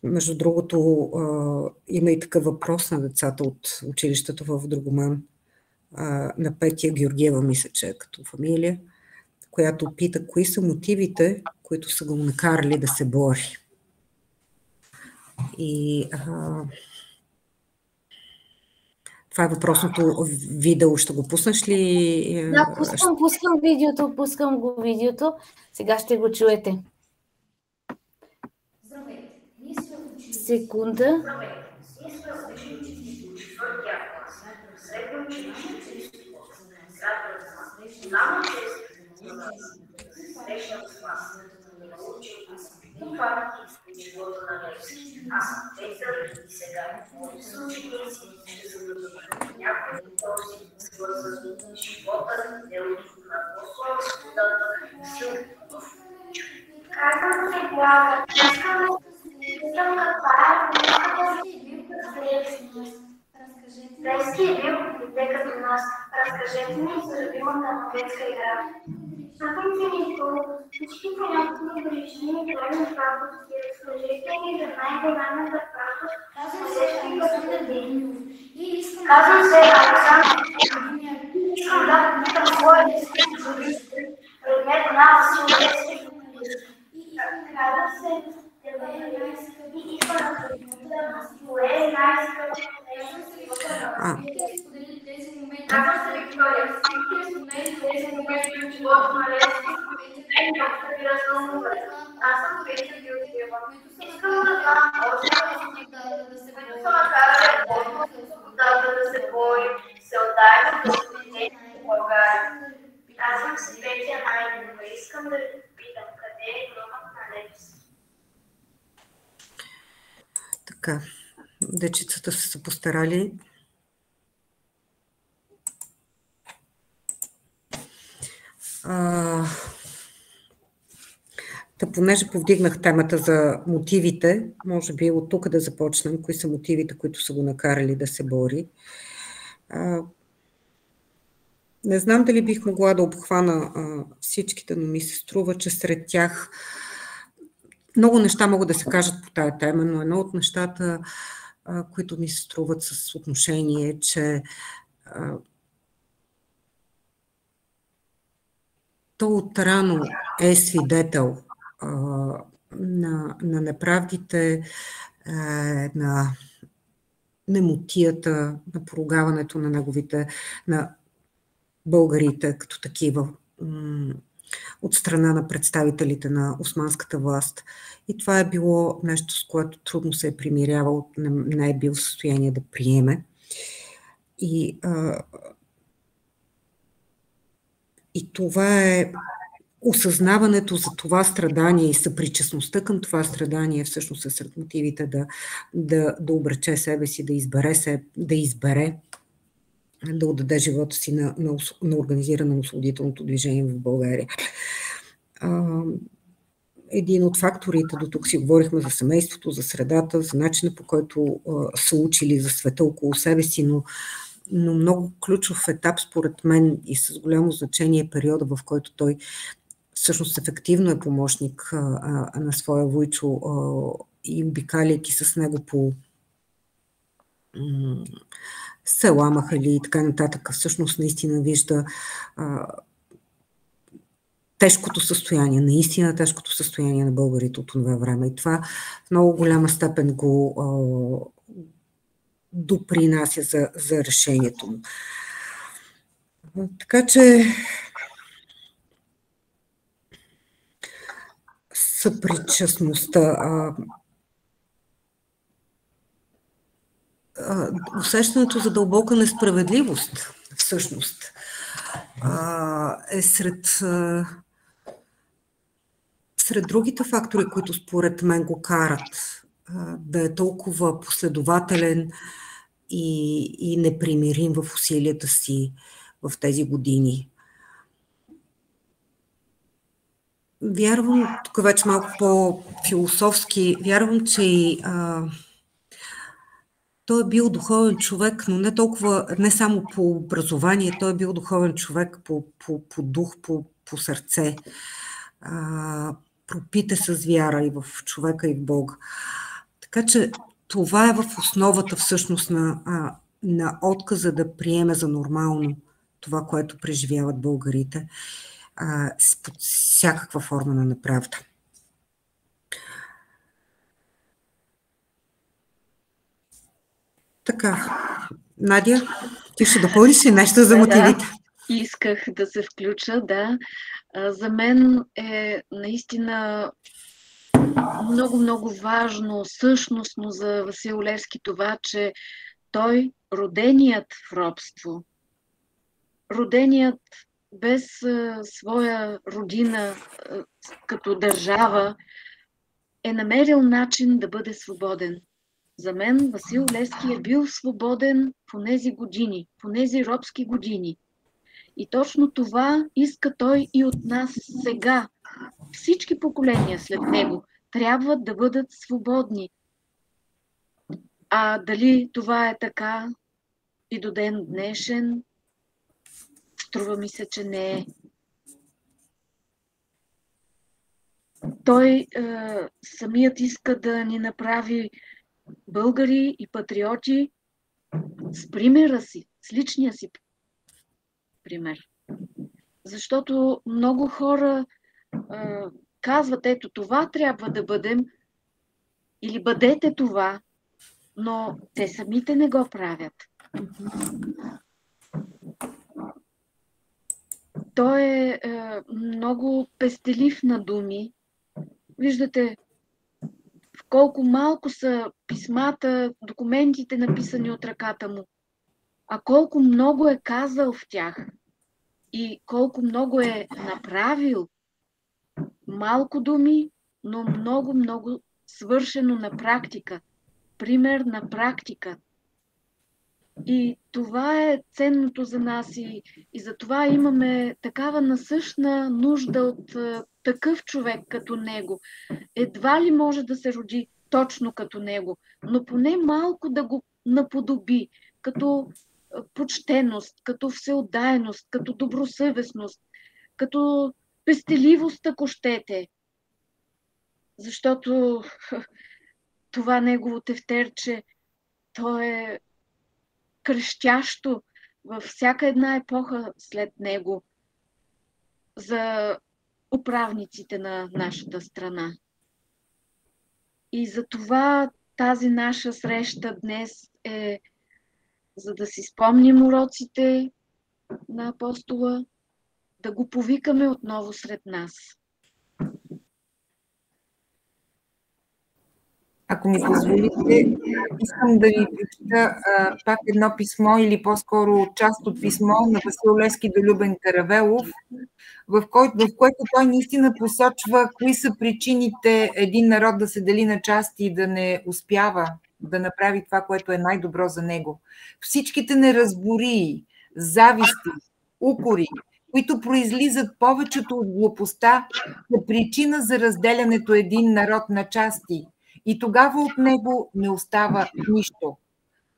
[SPEAKER 3] между другото, има и такъв въпрос на децата от училището в Драгоман. на Петя Георгиева, мисля, че като фамилия, която пита кои са мотивите, които са го накарали да се бори. И това е въпросното видео. Ще го пуснеш ли?
[SPEAKER 1] Да, пускам го видеото. Сега ще го чуете.
[SPEAKER 10] Здравейте.
[SPEAKER 1] Секунда.
[SPEAKER 10] Аз съм Петър и сега мои съученици ще са някои въпроси, свързани с живота и делото на апостола Господата Силов. Казвам се Блага. Искам каква е Левски е бил дете като нас. Разкажете ми за любимата му детска игра. Напомните всички понятни причини, което правото си разкажете ми за най-голямата правда, казвам се Александър. Искам да питам своя детски журналисти, предмет на Василевски. Казвам се и искам да предмета на кое е най-скъпо нещо в живота на Казвам се Виктория. Тези моменти от живота на Левски, аз съм Петя Георгиева. Искам да знам още които са накарали свободата да се бори, целта е да освободите в България. Казвам се Петя Найденова. Искам да ви попитам къде е гробът на Левски.
[SPEAKER 3] Така, дечицата са се постарали. Понеже повдигнах темата за мотивите, може би от тук да започнем, кои са мотивите, които са го накарали да се бори. Не знам дали бих могла да обхвана всичките, но ми се струва, че сред тях много неща могат да се кажат по тая тема, но едно от нещата, които ми се струват с отношение, че то отрано е свидетел на неправдите, на немотията, на поругаването на неговите, на българите като такива от страна на представителите на османската власт. И това е било нещо, с което трудно се е примирявал, не е бил в състояние да приеме. И това е осъзнаването за това страдание и съпричастността към това страдание всъщност е сред мотивите да обрече себе си, да отдаде живота си на организиране на освободителното движение в България. Един от факторите, до тук си говорихме за семейството, за средата, за начина, по който са учили за света около себе си, но много ключов етап според мен и с голямо значение е периода, в който той всъщност ефективно е помощник на своя войчо и обикаляйки с него по села, махали и така нататък, всъщност наистина вижда тежкото състояние, наистина тежкото състояние на българите от това време. И това в много голяма степен го допринася за решението му. Така че съпричастността, усещането за дълбока несправедливост всъщност е сред другите фактори, които според мен го карат да е толкова последователен и непримирим в усилията си в тези години. Вярвам, тук вече малко по-философски, вярвам, че той е бил духовен човек, но не само по образование, той е бил духовен човек по дух, по сърце. Пропите с вяра и в човека, и в Бога. Така че това е в основата всъщност на отказа да приеме за нормално това, което преживяват българите, под всякаква форма на неправда. Така, Надя, ти ще допълниш ли нещо за мотивите?
[SPEAKER 7] Да, исках да се включа, да. За мен е наистина много важно, същностно за Васил Левски това, че той, роденият в робство, роденият без своя родина като държава, е намерил начин да бъде свободен. За мен Васил Левски е бил свободен в онези години, в онези робски години. И точно това иска той и от нас сега. Всички поколения след него трябва да бъдат свободни. А дали това е така и до ден днешен, струва ми се, че не е. Той самият иска да ни направи българи и патриоти с примера си, с личния си пример. Защото много хора казват, ето това трябва да бъдем или бъдете това, но те самите не го правят. Той е много пестелив на думи. Виждате в колко малко са писмата, документите написани от ръката му, а колко много е казал в тях и колко много е направил. Малко думи, но много свършено на практика. Пример на практика. И това е ценното за нас и за това имаме такава насъщна нужда от такъв човек като него. Едва ли може да се роди точно като него, но поне малко да го наподоби, като почтеност, като всеотдайност, като добросъвестност, като пестеливост, ако щете. Защото това негово тефтерче, то е крещящо във всяка една епоха след него за управниците на нашата страна. И за това тази наша среща днес е за да си спомним уроците на апостола, да го повикаме отново сред нас.
[SPEAKER 5] Ако ми позволите, искам да ви прочита пак едно писмо или по-скоро част от писмо на Васил Левски до Любен Каравелов, в което той наистина посочва кои са причините един народ да се дели на части и да не успява да направи това, което е най-добро за него. Всичките неразбории, зависти, укори, които произлизат повечето от глупостта, са причина за разделянето един народ на части. И тогава от него не остава нищо.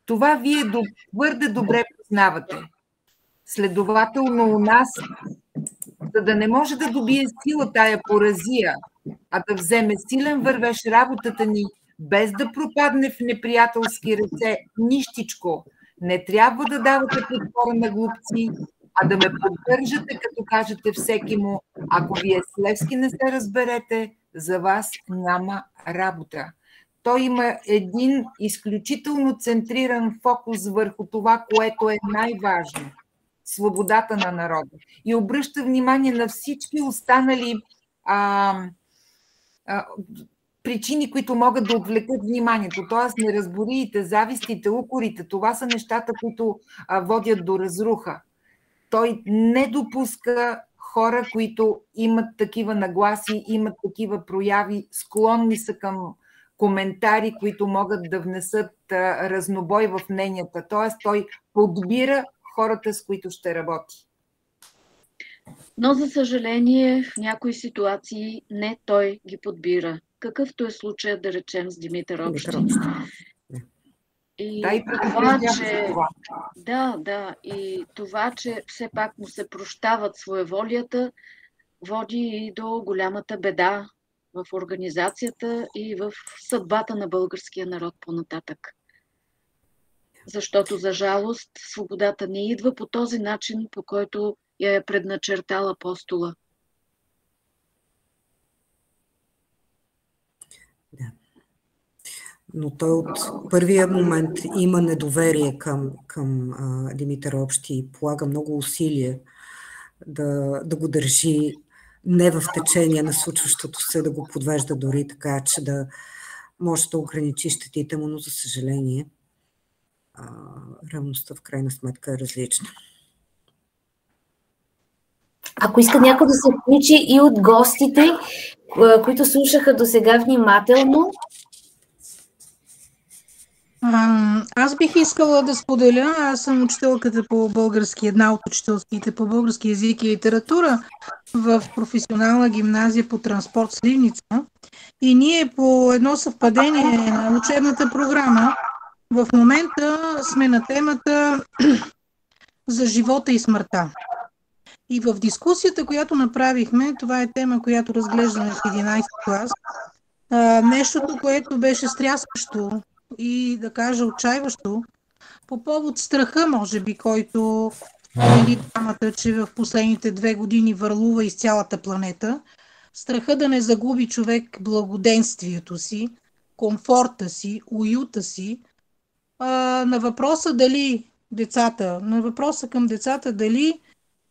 [SPEAKER 5] Това вие твърде добре познавате. Следователно у нас, за да не може да добие сила тая поразия, а да вземе силен вървеж работата ни, без да пропадне в неприятелски ръце нищичко, не трябва да давате подпора на глупци, а да ме поддържате, като кажете всеки му, ако вие с Левски не се разберете, за вас няма работа. Той има един изключително центриран фокус върху това, което е най-важно – свободата на народа. И обръща внимание на всички останали причини, които могат да отвлекат вниманието. Тоест неразбориите, завистите, укорите, това са нещата, които водят до разруха. Той не допуска хора, които имат такива нагласи, имат такива прояви, склонни са към коментари, които могат да внесат разнобой в мненията. Тоест, той подбира хората, с които ще работи.
[SPEAKER 7] Но, за съжаление, в някои ситуации не той ги подбира. Какъвто е случая, да речем, с Димитър Общин. И това, че все пак му се прощават своеволията, води и до голямата беда в организацията и в съдбата на българския народ по-нататък. защото за жалост свободата не идва по този начин, по който я е предначертал апостола.
[SPEAKER 3] Да. Но той от първия момент има недоверие към Димитър Общи и полага много усилия да го държи не в течение на случващото се, да го подвежда дори така, че да може да ограничи щетите му, но за съжаление реалността в крайна сметка е различна.
[SPEAKER 1] Ако иска някой да се включи и от гостите, които слушаха до сега внимателно.
[SPEAKER 11] Аз бих искала да споделя, аз съм учителката по български, една от учителските по български език и литература в професионална гимназия по транспорт Сливница. И ние по едно съвпадение на учебната програма в момента сме на темата за живота и смъртта. И в дискусията, която направихме, това е тема, която разглеждаме в 11 клас, нещото, което беше стряскащо и да кажа отчаиващо, по повод страха, може би, който или дамата, че в последните 2 години върлува из цялата планета, страха да не загуби човек благоденствието си, комфорта си, уюта си, на въпроса към децата дали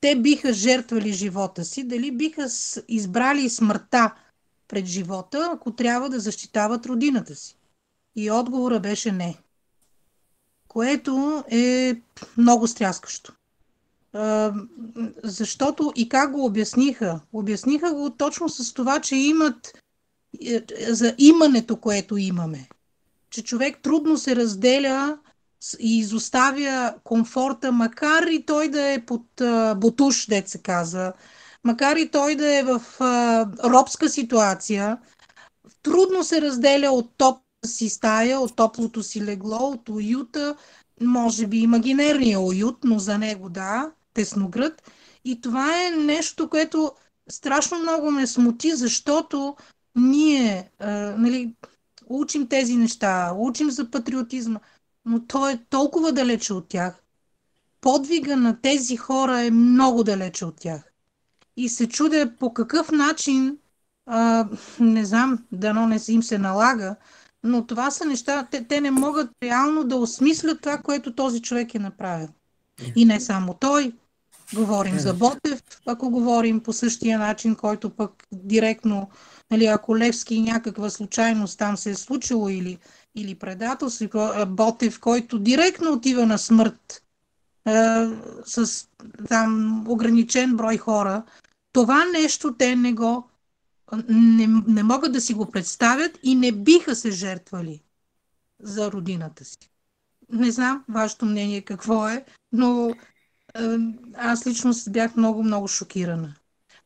[SPEAKER 11] те биха жертвали живота си, дали биха избрали смъртта пред живота, ако трябва да защитават родината си. И отговора беше не. Което е много стряскащо. Защото и как го обясниха? Обясниха го точно с това, че имат за имането, което имаме. Че човек трудно се разделя и изоставя комфорта, макар и той да е под ботуш, дет се казва, макар и той да е в робска ситуация, трудно се разделя от топлата си стая, от топлото си легло, от уюта, може би имагинерния уют, но за него да, тесногръд. И това е нещо, което страшно много ме смути, защото ние учим тези неща, учим за патриотизма, но той е толкова далече от тях. Подвига на тези хора е много далече от тях. И се чудя по какъв начин, не знам, дано не им се налага, но това са неща, те не могат реално да осмислят това, което този човек е направил. И не само той. Говорим за Ботев, ако говорим по същия начин, който пък директно, ако Левски някаква случайност там се е случило или предателство, Ботев, който директно отива на смърт с там ограничен брой хора, това нещо те не могат да си го представят и не биха се жертвали за родината си. Не знам вашето мнение какво е, но аз лично бях много шокирана.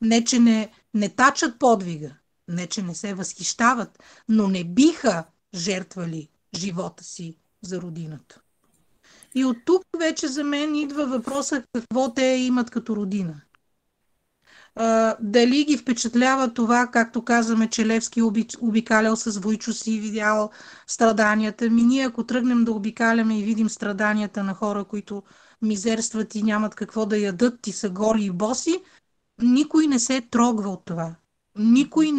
[SPEAKER 11] Не, че не тачат подвига, не, че не се възхищават, но не биха жертвали живота си за родината. И от тук вече за мен идва въпроса какво те имат като родина. Дали ги впечатлява това, както казваме, че Левски обикалял с Войчо си и видял страданията. Ние ако тръгнем да обикаляме и видим страданията на хора, които мизерстват и нямат какво да ядат и са голи и боси, никой не се трогва от това. Никой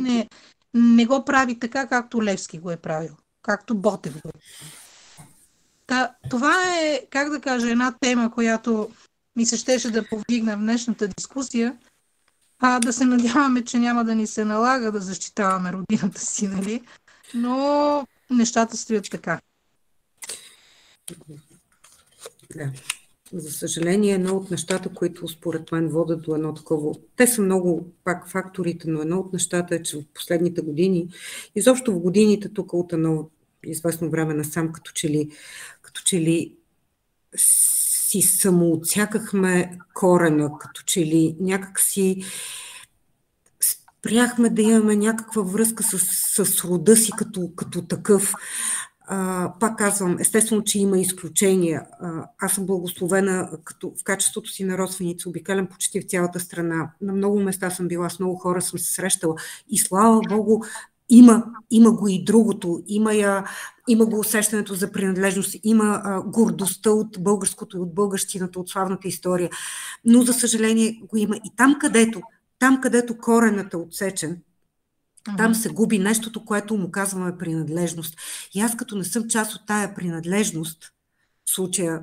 [SPEAKER 11] не го прави така, както Левски го е правил, както Ботев го е. Това е, как да кажа, една тема, която ми се щеше да повдигна в днешната дискусия, да се надяваме, че няма да ни се налага да защитаваме родината си, нали? Но нещата стоят така.
[SPEAKER 3] Да. За съжаление, едно от нещата, които според мен водят до едно такова... Те са много пак факторите, но едно от нещата е, че в последните години, изобщо в годините тук от едно известно време насам, като че ли си самоотсякахме корена, като че ли някак си спряхме да имаме някаква връзка с рода си като такъв. Пак казвам, естествено, че има изключения. Аз съм благословена в качеството си на родственица, обикалям почти в цялата страна. На много места съм била, с много хора съм се срещала и слава Богу, има го и другото, има го усещането за принадлежност, има гордостта от българското и от българщината, от славната история, но за съжаление го има и там където коренът е отсечен, там се губи нещото, което му казваме принадлежност. И аз като не съм част от тая принадлежност, в случая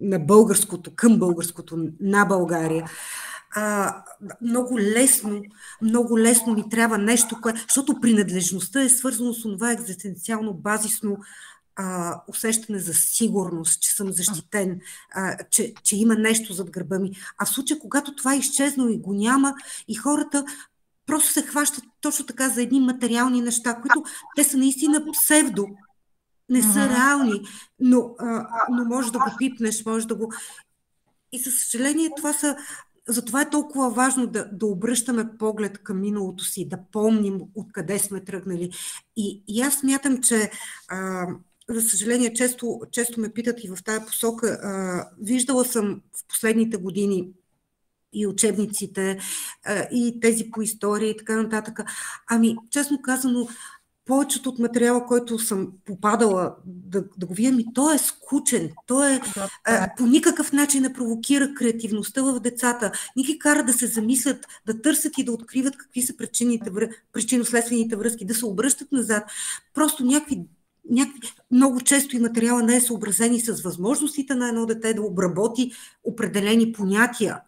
[SPEAKER 3] на българското, към българското, на България, много лесно ми трябва нещо, защото принадлежността е свързано с това екзистенциално, базисно усещане за сигурност, че съм защитен, че има нещо зад гърба ми. А в случая, когато това е изчезнало и го няма, и хората просто се хващат точно така за едни материални неща, които те са наистина псевдо, не са реални, но може да го пипнеш, може да го... И със съжаление затова е толкова важно да обръщаме поглед към миналото си, да помним откъде сме тръгнали. И аз смятам, че за съжаление често ме питат и в тая посока. Виждала съм в последните години и учебниците, и тези по история и така нататък. Честно казано, повечето от материала, който съм попадала да го видя, той е скучен, той по никакъв начин не провокира креативността в децата, ни ги кара да се замислят, да търсят и да откриват какви са причинно-следствените връзки, да се обръщат назад. Просто някакви много често и материала не е съобразен и с възможностите на едно дете да обработи определени понятия.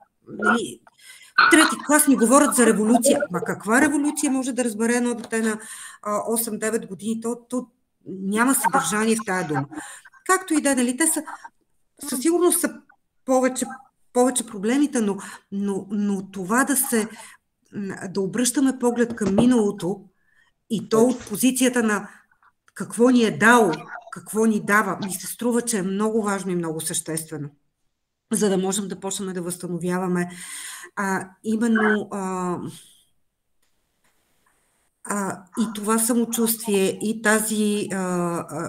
[SPEAKER 3] Трети клас ми говорят за революция. Каква революция може да разбере едно дете на 8-9 години? То няма съдържание в тая дума. Както и да, те със сигурност са повече проблемите, но това да обръщаме поглед към миналото и то от позицията на какво ни е дало, какво ни дава, ми се струва, че е много важно и много съществено, за да можем да почнем да възстановяваме именно и това самочувствие, и тази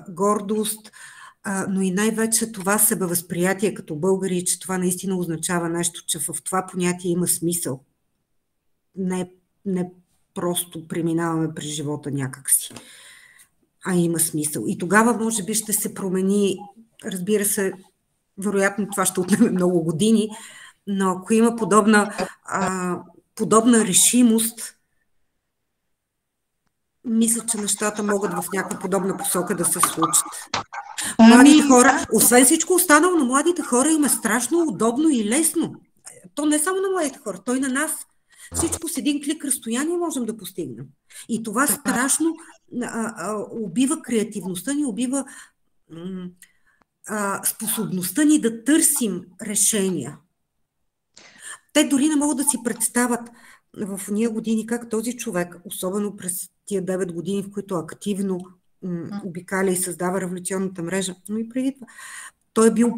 [SPEAKER 3] гордост, но и най-вече това себевъзприятие като българи, че това наистина означава нещо, че в това понятие има смисъл. Не просто преминаваме през живота някакси, а има смисъл. И тогава може би ще се промени, разбира се, вероятно това ще отнеме много години, но ако има подобна решимост, мисля, че нещата могат в някаква подобна посока да се случат. Младите хора, освен всичко останало, на младите хора им е страшно удобно и лесно. То не само на младите хора, то и на нас. Всичко с един клик разстояние можем да постигнем. И това страшно убива креативността ни, убива способността ни да търсим решения. Те дори не могат да си представят в уния години как този човек, особено през тия 9 години, в които активно обикаля и създава революционната мрежа, но и преди това, той е бил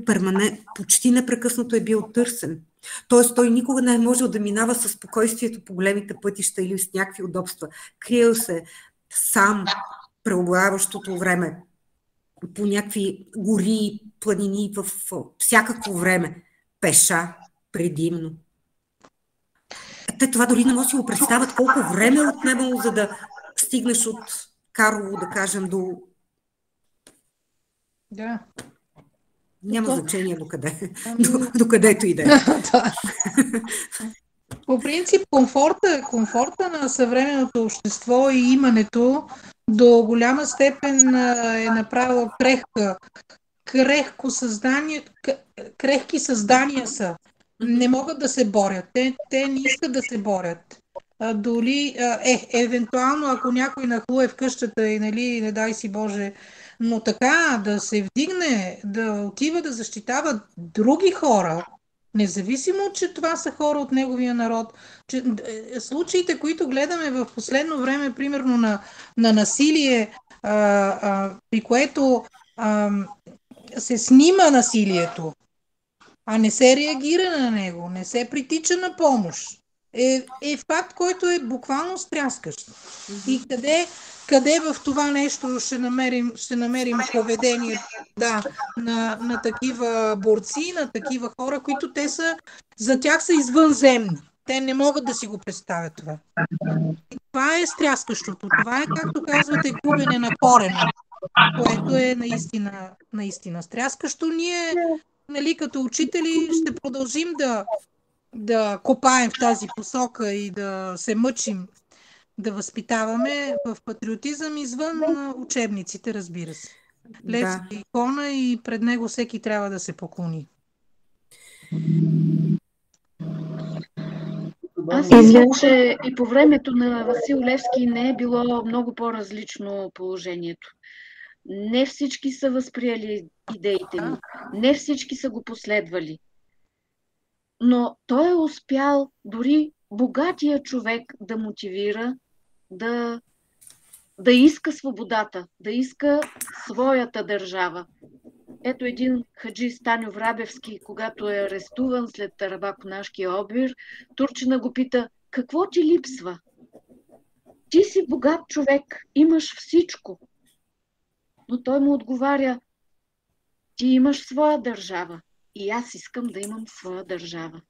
[SPEAKER 3] почти непрекъснато е бил търсен. Тоест той никога не е можел да минава със спокойствието по големите пътища или с някакви удобства. Криел се сам преобладаващото време по някакви гори, планини в всякакво време. Пеша предимно. Те това дори не може да си го представят колко време е отнемало, за да стигнеш от Карлово, да кажем, до...
[SPEAKER 11] Да.
[SPEAKER 3] Няма значение до където и да е.
[SPEAKER 11] По принцип, комфорта на съвременното общество и имането до голяма степен е направило крехки създания са. Не могат да се борят. Те не искат да се борят. Дори, евентуално, ако някой нахлуе в къщата и, не дай си Боже, но така да се вдигне, да отива да защитава други хора, независимо, че това са хора от неговия народ. Случаите, които гледаме в последно време, примерно на насилие, при което се снима насилието, а не се реагира на него, не се притича на помощ, е факт, който е буквално стряскащ. И къде в това нещо ще намерим поведението на такива борци, на такива хора, които за тях са извънземни. Те не могат да си го представят това. И това е стряскащото. Това е, както казвате, губене на корена, което е наистина стряскащо. Ние, нали, като учители ще продължим да копаем в тази посока и да се мъчим да възпитаваме в патриотизъм извън учебниците, разбира се. Левски икона и пред него всеки трябва да се поклони.
[SPEAKER 7] Аз мисля, че и по времето на Васил Левски не е било много по-различно положението. Не всички са възприели идеите му, не всички са го последвали. Но той е успял дори богатия човек да мотивира, да иска свободата, да иска своята държава. Ето един хаджи Станю Врабевски, когато е арестуван след Тарабаконашкия обир, турчина го пита: какво ти липсва? Ти си богат човек, имаш всичко. Но той му отговаря: ти имаш своя държава и аз искам да имам своя държава.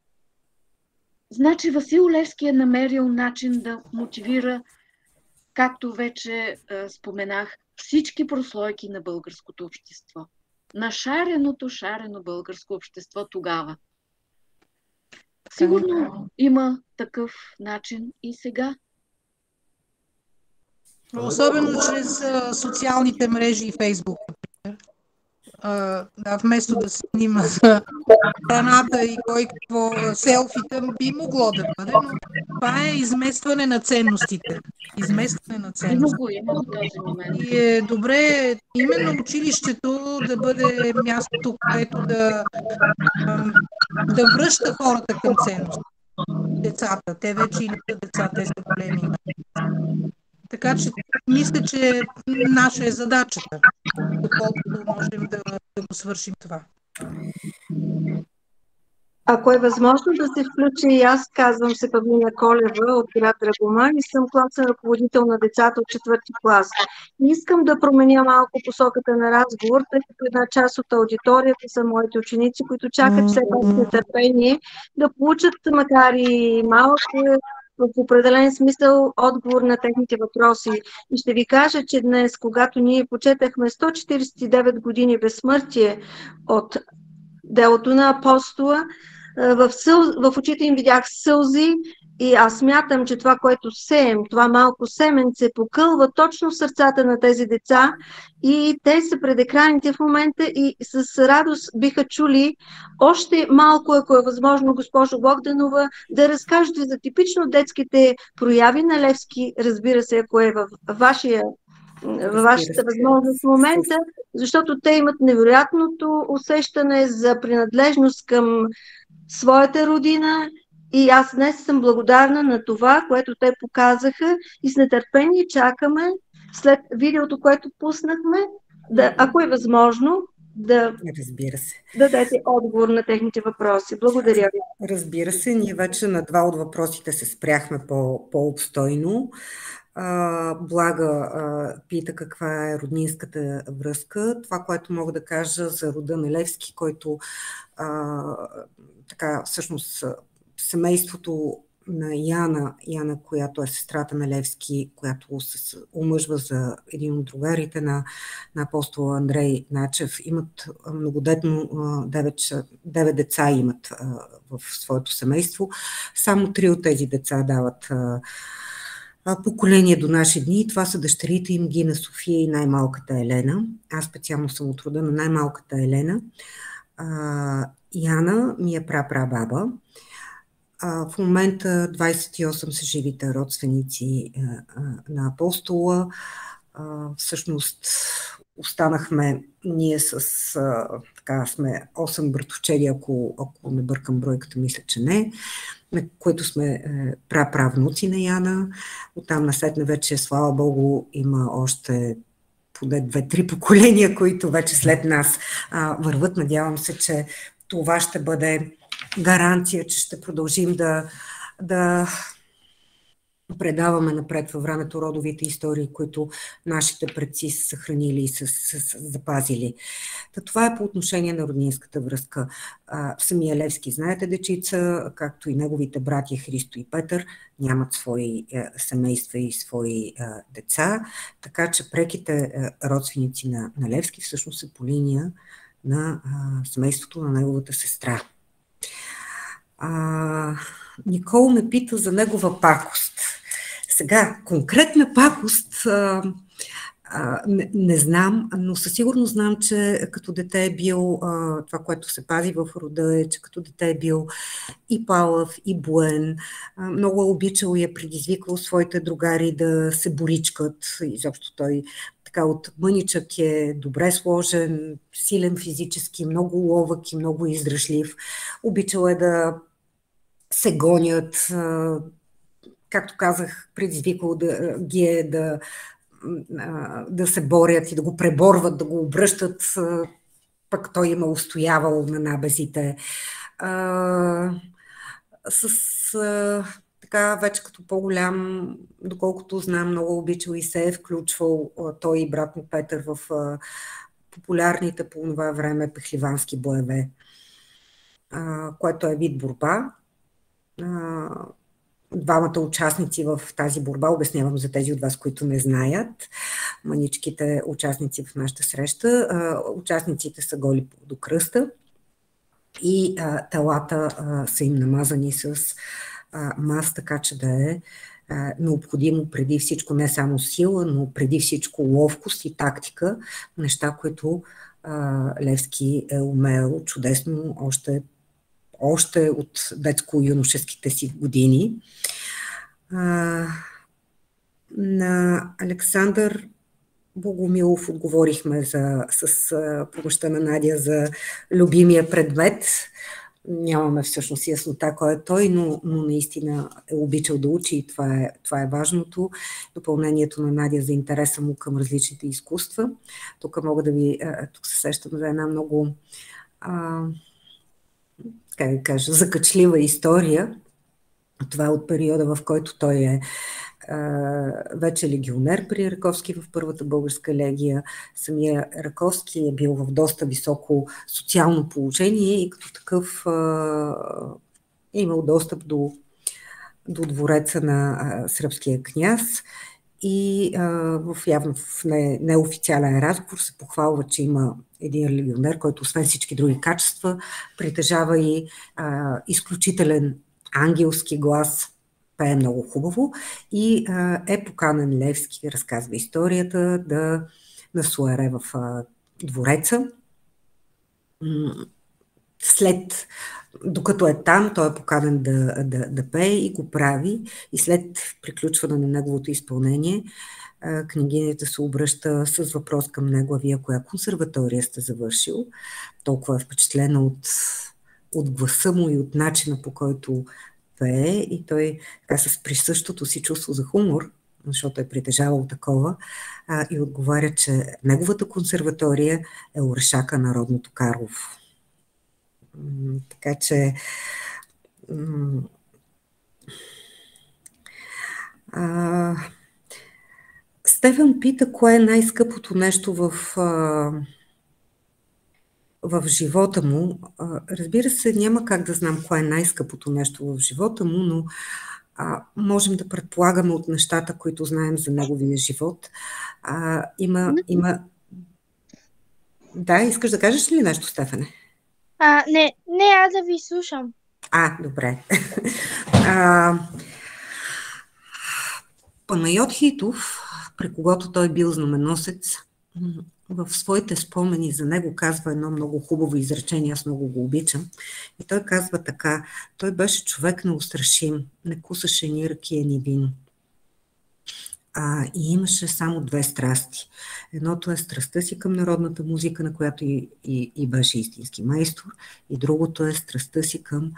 [SPEAKER 7] Значи Васил Левски е намерил начин да мотивира, както вече споменах, всички прослойки на българското общество. На шарено българско общество тогава. Сигурно има такъв начин и сега.
[SPEAKER 11] Особено чрез социалните мрежи и Фейсбук. Вместо да се снима за храната и кой какво селфита би могло да бъде, но това е изместване на ценностите. И е добре именно училището да бъде мястото, което да връща хората към ценности. Децата. Те вече и не са деца, те са големи. Така че мисля, че наша е задачата, доколкото можем да го свършим това.
[SPEAKER 12] Ако е възможно да се включи и аз, казвам се Павлина Колева от град Драгоман и съм класен ръководител на децата от 4-ти клас. Искам да променя малко посоката на разговор, тъй като една част от аудиторията са моите ученици, които чакат все пак с нетърпение да получат, макар и малко, в определен смисъл отговор на техните въпроси. И ще ви кажа, че днес, когато ние почетахме 149 години безсмъртие от делото на Апостола, в очите им видях сълзи и аз смятам, че това, което сеем, това малко семенце покълва точно в сърцата на тези деца и те са пред екраните в момента и с радост биха чули още малко, ако е възможно, госпожо Богданова, да разкажете за типично детските прояви на Левски, разбира се, ако е във вашата възможност в момента, защото те имат невероятното усещане за принадлежност към своята родина и аз днес съм благодарна на това, което те показаха и с нетърпение чакаме след видеото, което пуснахме, ако е възможно, да дадете отговор на техните въпроси. Благодаря ви.
[SPEAKER 3] Разбира се, ние вече на два от въпросите се спряхме по-обстойно. Блага пита каква е роднинската връзка. Това, което мога да кажа за рода на Левски, който така всъщност семейството на Яна, която е сестрата на Левски, която се омъжва за един от другарите на апостола Андрей Начев, имат многодетно 9 деца имат в своето семейство. Само 3 от тези деца дават поколение до наши дни. Това са дъщерите им Гина, София и най-малката Елена. Аз специално съм от рода на най-малката Елена. Яна ми е прабаба. В момента 28 са живите родственици на апостола. Всъщност останахме ние така сме 8 братовчеди, ако не бъркам бройката, мисля, че не, на които сме праправнуци на Яна. Оттам насетне вече, слава Богу, има още поне 2-3 поколения, които вече след нас върват. Надявам се, че това ще бъде гаранция, че ще продължим да предаваме напред във времето родовите истории, които нашите предци са съхранили и са запазили. Това е по отношение на роднинската връзка. Самия Левски, знаете, дечица, както и неговите братя Христо и Петър, нямат свои семейства и свои деца, така че преките родственици на Левски всъщност са по линия на семейството на неговата сестра. Никол ме пита за негова пакост. Сега, конкретна пакост не знам, но със сигурност знам, че като дете е бил, това, което се пази в рода е, че като дете е бил и палав, и буен. Много е обичал и е предизвикал своите другари да се боричкат. Изобщо той така от мъничък е добре сложен, силен физически, много ловък и много издръжлив. Обичал е да се гонят, както казах, предизвикал ги е да се борят и да го преборват, да го обръщат, пък той има устоявал на набезите. Така, вече като по-голям, доколкото знам, много обичал и се е включвал той и брат му Петър в популярните по това време пехливански боеве, което е вид борба. Двамата участници в тази борба, обяснявам за тези от вас, които не знаят, маничките участници в нашата среща, участниците са голи до кръста и телата са им намазани с мас, така че да е необходимо преди всичко не само сила, но преди всичко ловкост и тактика, неща, които Левски е умел чудесно още от детско-юношеските си години. На Александър Богомилов отговорихме с помощта на Надя за любимия предмет. Нямаме всъщност яснота кой е той, но наистина е обичал да учи и това е важното. Допълнението на Надя за интереса му към различните изкуства. Тук се сещам за една много как да кажа, закачлива история. Това е от периода, в който той е вече легионер при Раковски в първата българска легия. Самия Раковски е бил в доста високо социално положение и като такъв е имал достъп до двореца на сръбския княз и явно в неофициален разговор се похвалва, че има един легионер, който освен всички други качества притежава и изключителен ангелски глас, пее много хубаво и е поканен Левски, разказва историята, на суаре в двореца. Докато е там, той е поканен да пее и го прави и след приключване на неговото изпълнение княгинята се обръща с въпрос към него: вие коя консерватория сте завършил? Толкова е впечатлена от гласа му и от начина, по който пее, и той така с присъщото си чувство за хумор, защото е притежавал такова, и отговаря, че неговата консерватория е Орешака на Родното Карлово. Така че Стефан пита, кое е най-скъпото нещо в живота му. Разбира се, няма как да знам кое е най-скъпото нещо в живота му, но можем да предполагаме от нещата, които знаем за неговия живот. Има... Да, искаш да кажеш ли нещо, Стефане?
[SPEAKER 10] Не, аз да ви слушам.
[SPEAKER 3] Добре. Панайот Хитов, при когото той бил знаменосец, в своите спомени за него казва едно много хубаво изречение, аз много го обичам. И той казва така: той беше човек неустрашим, не кусаше ни ракия, ни вино. И имаше само две страсти. Едното е страстта си към народната музика, на която и беше истински майстор, и другото е страстта си към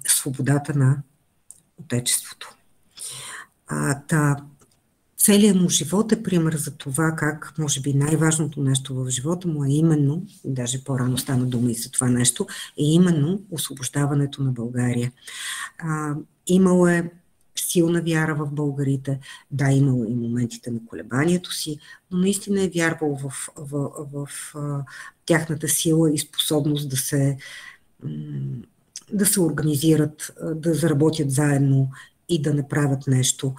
[SPEAKER 3] свободата на отечеството. Целият му живот е пример за това как, може би, най-важното нещо в живота му е именно, даже по-рано стана дума и за това нещо, е именно освобождаването на България. Имал е силна вяра в българите. Да, имало и моментите на колебанието си, но наистина е вярвал в тяхната сила и способност да се организират, да заработят заедно и да направят нещо,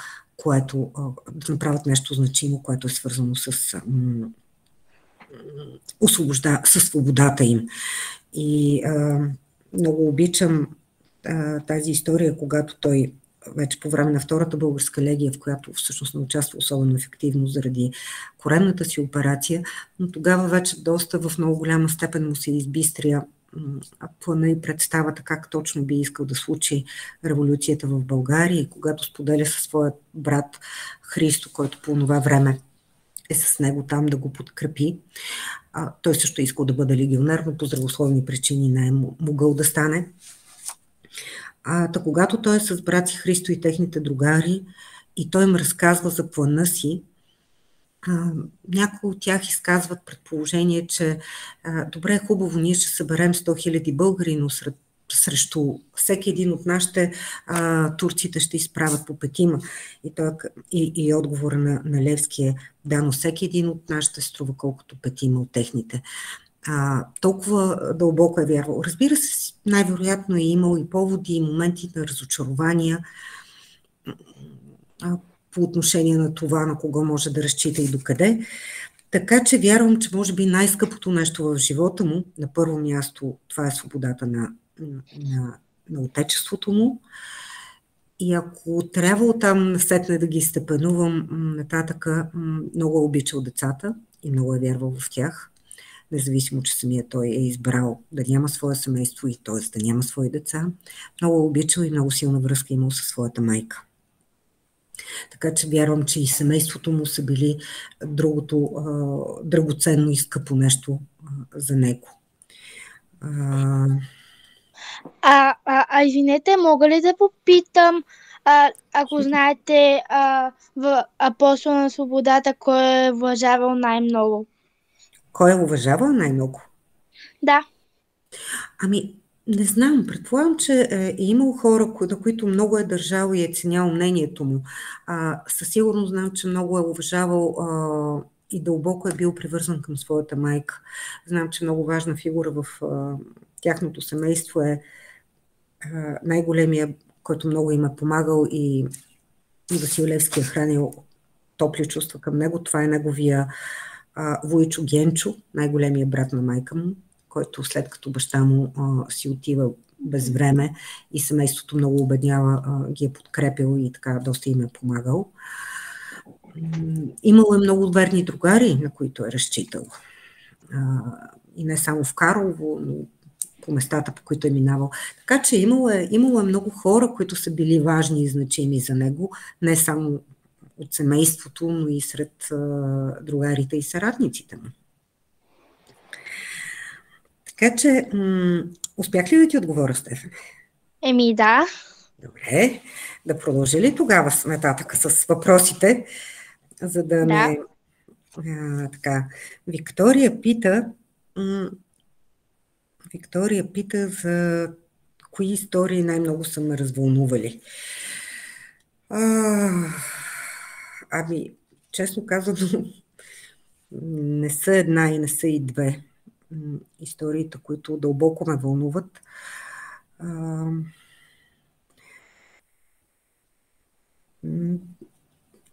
[SPEAKER 3] значимо, което е свързано с свободата им. И много обичам тази история, когато той вече по време на Втората българска легия, в която всъщност не участва особено ефективно заради коремната си операция, но тогава вече в много голяма степен му се избистря плана и представата как точно би искал да случи революцията в България, и когато споделя със своят брат Христо, който по това време е с него там да го подкрепи. Той също искал да бъде легионер, но по здравословни причини не е могъл да стане. Когато той е с брат си Христо и техните другари и той им разказва за плана си, някои от тях изказват предположение, че добре, хубаво, ние ще съберем 100 000 българи, но срещу всеки един от нашите турците ще изправят по 5. И отговора на Левски е: да, но всеки един от нашите струва колкото 5 от техните. Толкова дълбоко е вярвал. Разбира се, най-вероятно е имал и поводи, и моменти на разочарования по отношение на това, на кого може да разчита и докъде. Така че вярвам, че може би най-скъпото нещо в живота му, на първо място, това е свободата на отечеството му. И ако трябва оттам насетне да ги степенувам нататък, много е обичал децата и много е вярвал в тях. Независимо, че самия той е избрал да няма свое семейство и т.е. да няма свои деца. Много е обичал и много силна връзка имал със своята майка. Така че вярвам, че и семейството му са били другото драгоценно и скъпо нещо за него.
[SPEAKER 13] Извинете, мога ли да попитам, ако знаете в Апостола на свободата, кой е уважавал най-много?
[SPEAKER 3] Кой е уважавал най-много?
[SPEAKER 13] Да.
[SPEAKER 3] Не знам, предполагам, че е имал хора, на които много е държал и е ценял мнението му. Със сигурност знам, че много е уважавал и дълбоко е бил привързан към своята майка. Знам, че много важна фигура в тяхното семейство е най-големия, който много им е помагал и Васил Левски е хранил топли чувства към него. Това е неговия Войчо Генчо, най-големия брат на майка му, който след като баща му си отива без време и семейството много обеднява, ги е подкрепил и така доста им е помагал. Имало е много верни другари, на които е разчитал. И не само в Карлово, но по местата, по които е минавал. Така че имало е много хора, които са били важни и значими за него, не само от семейството, но и сред другарите и съратниците му. Така че, успях ли да ти отговоря, Стефане?
[SPEAKER 13] Да.
[SPEAKER 3] Добре, да продължи ли тогава нататък с въпросите, за да не... така. Виктория пита за кои истории най-много са ме развълнували. Честно казано, не са една и не са и две историите, които дълбоко ме вълнуват.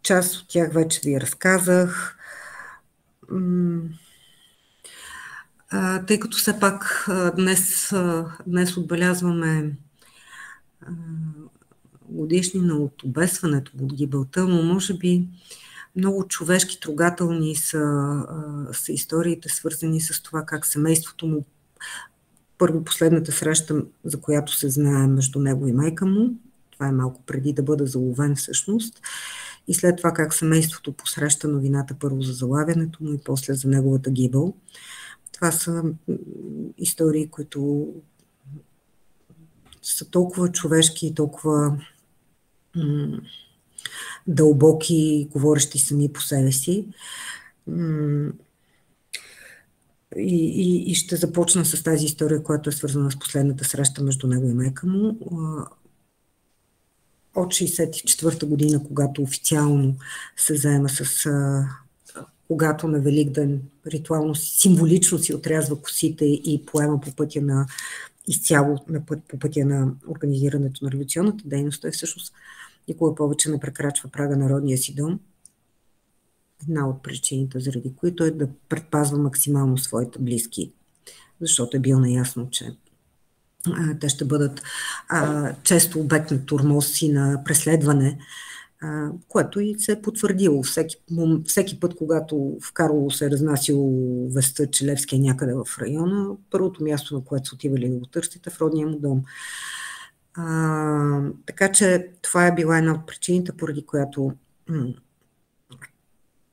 [SPEAKER 3] Част от тях вече ви разказах. Тъй като все пак днес отбелязваме годишнина от обесването, от гибелта му, може би много човешки, трогателни са историите, свързани с това как семейството му, първо последната среща, за която се знае между него и майка му, това е малко преди да бъде заловен всъщност, и след това как семейството посреща новината първо за залавянето му и после за неговата гибел. Това са истории, които са толкова човешки и толкова дълбоки, говорещи сами по себе си. И ще започна с тази история, която е свързана с последната среща между него и майка му. от 1964 година, когато официално се заема когато на Великден ритуално, символично си отрязва косите и поема по пътя на изцяло по пътя на организирането на революционната дейност, той всъщност никога повече не прекрачва прага на родния си дом. Една от причините, заради които е да предпазва максимално своите близки, защото е бил наясно, че те ще бъдат често обект на тормоз и на преследване, което и се е потвърдило. Всеки път, когато в Карлово се е разнасил вестта, че Левски е някъде в района, първото място, на което са отивали да го търсите, в родния му дом. Така че това е била една от причините, поради която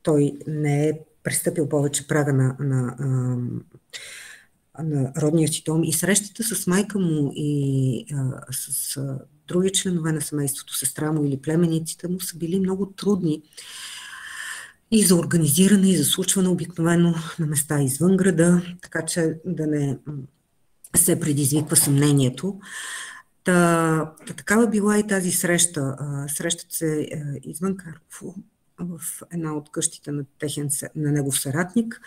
[SPEAKER 3] той не е пристъпил повече прага на родния си дом, и срещите с майка му и с други членове на семейството, сестра му или племениците му са били много трудни и за организиране, и за случване обикновено на места извън града, така че да не се предизвиква съмнението. Такава била и тази среща. Срещат се извън Карлово, в една от къщите на негов съратник.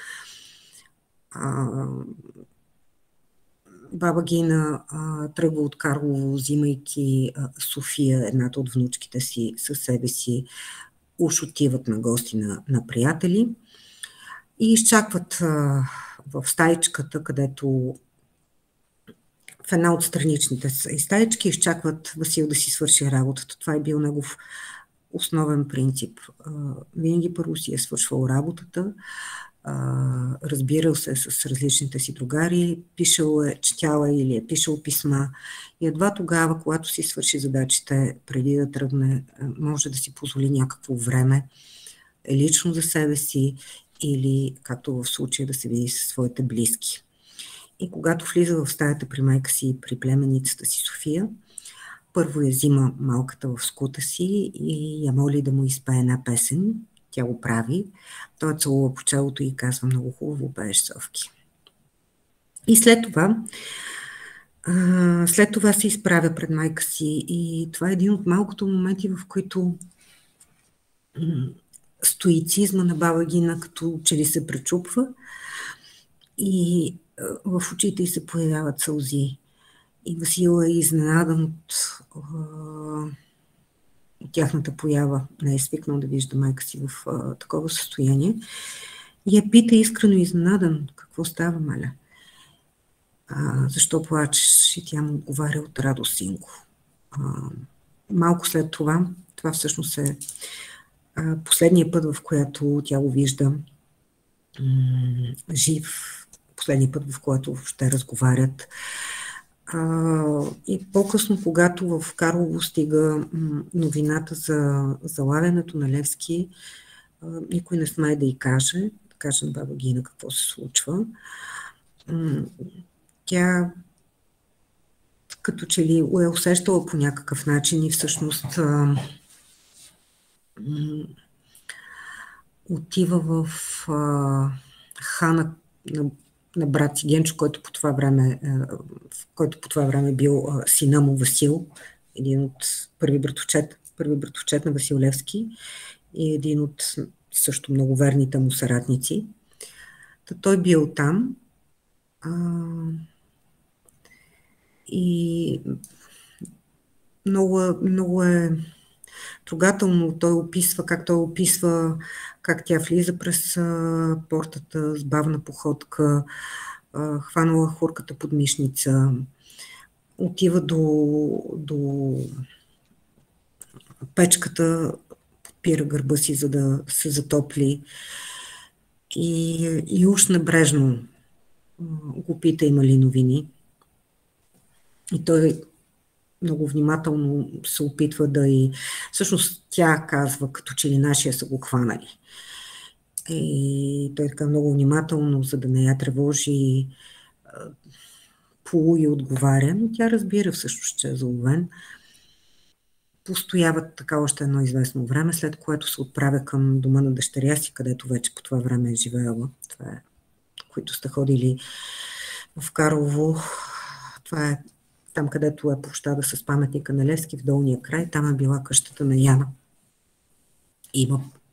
[SPEAKER 3] Баба Гина тръгва от Карлово, взимайки София, едната от внучките си, със себе си. Уж отиват на гости на приятели и изчакват в стаичката, където в една от страничните стаички изчакват Васил да си свърши работата. Това е бил негов основен принцип. Винаги първо си е свършвал работата, разбирал се с различните си другари, пишел е, четял или е пишел писма, и едва тогава, когато си свърши задачите, преди да тръгне, може да си позволи някакво време лично за себе си или, както в случая, да се види със своите близки. И когато влиза в стаята при майка си и при племеницата си София, първо я взима малката в скута си и я моли да му изпее една песен. Тя го прави. Той целува по челото и казва: много хубаво пееш, Совки. И след това се изправя пред майка си, и това е един от малкото моменти, в които стоицизма на баба Гина като че ли се пречупва и в очите й се появяват сълзи. И Васил е изненадан от тяхната поява. Не е свикнал да вижда майка си в такова състояние. И я пита искрено изненадан: какво става, маля? Защо плачеш? И тя му отговаря: от радост, синко. Малко след това всъщност е последния път, в който тя го вижда жив, последния път, в който въобще разговарят. И по-късно, когато в Карлово стига новината за залавянето на Левски, никой не смее да й каже, да каже на баба Гина какво се случва. Тя като че ли е усещала по някакъв начин и всъщност отива в хана на брат си Генчо, който по това време бил сина му Васил, един от първи братовчет на Васил Левски и един от също много верните му съратници. Той бил там и много е трогателно. Той описва как тя влиза през портата с бавна походка, хванала хурката под мишница, отива до печката, подпира гърба си, за да се затопли, и уж небрежно го пита има ли новини. И той много внимателно се опитва да и... Всъщност тя казва, като че ли нашия са го хванали. И той така много внимателно, за да не я тревожи, полу и отговаря, но тя разбира всъщност, че е заловен. Постояват така още едно известно време, след което се отправя към дома на дъщеря си, където вече по това време е живеела. Това е, които сте ходили в Карлово. Това е там където е площада с паметника на Левски, в долния край, там е била къщата на Яна.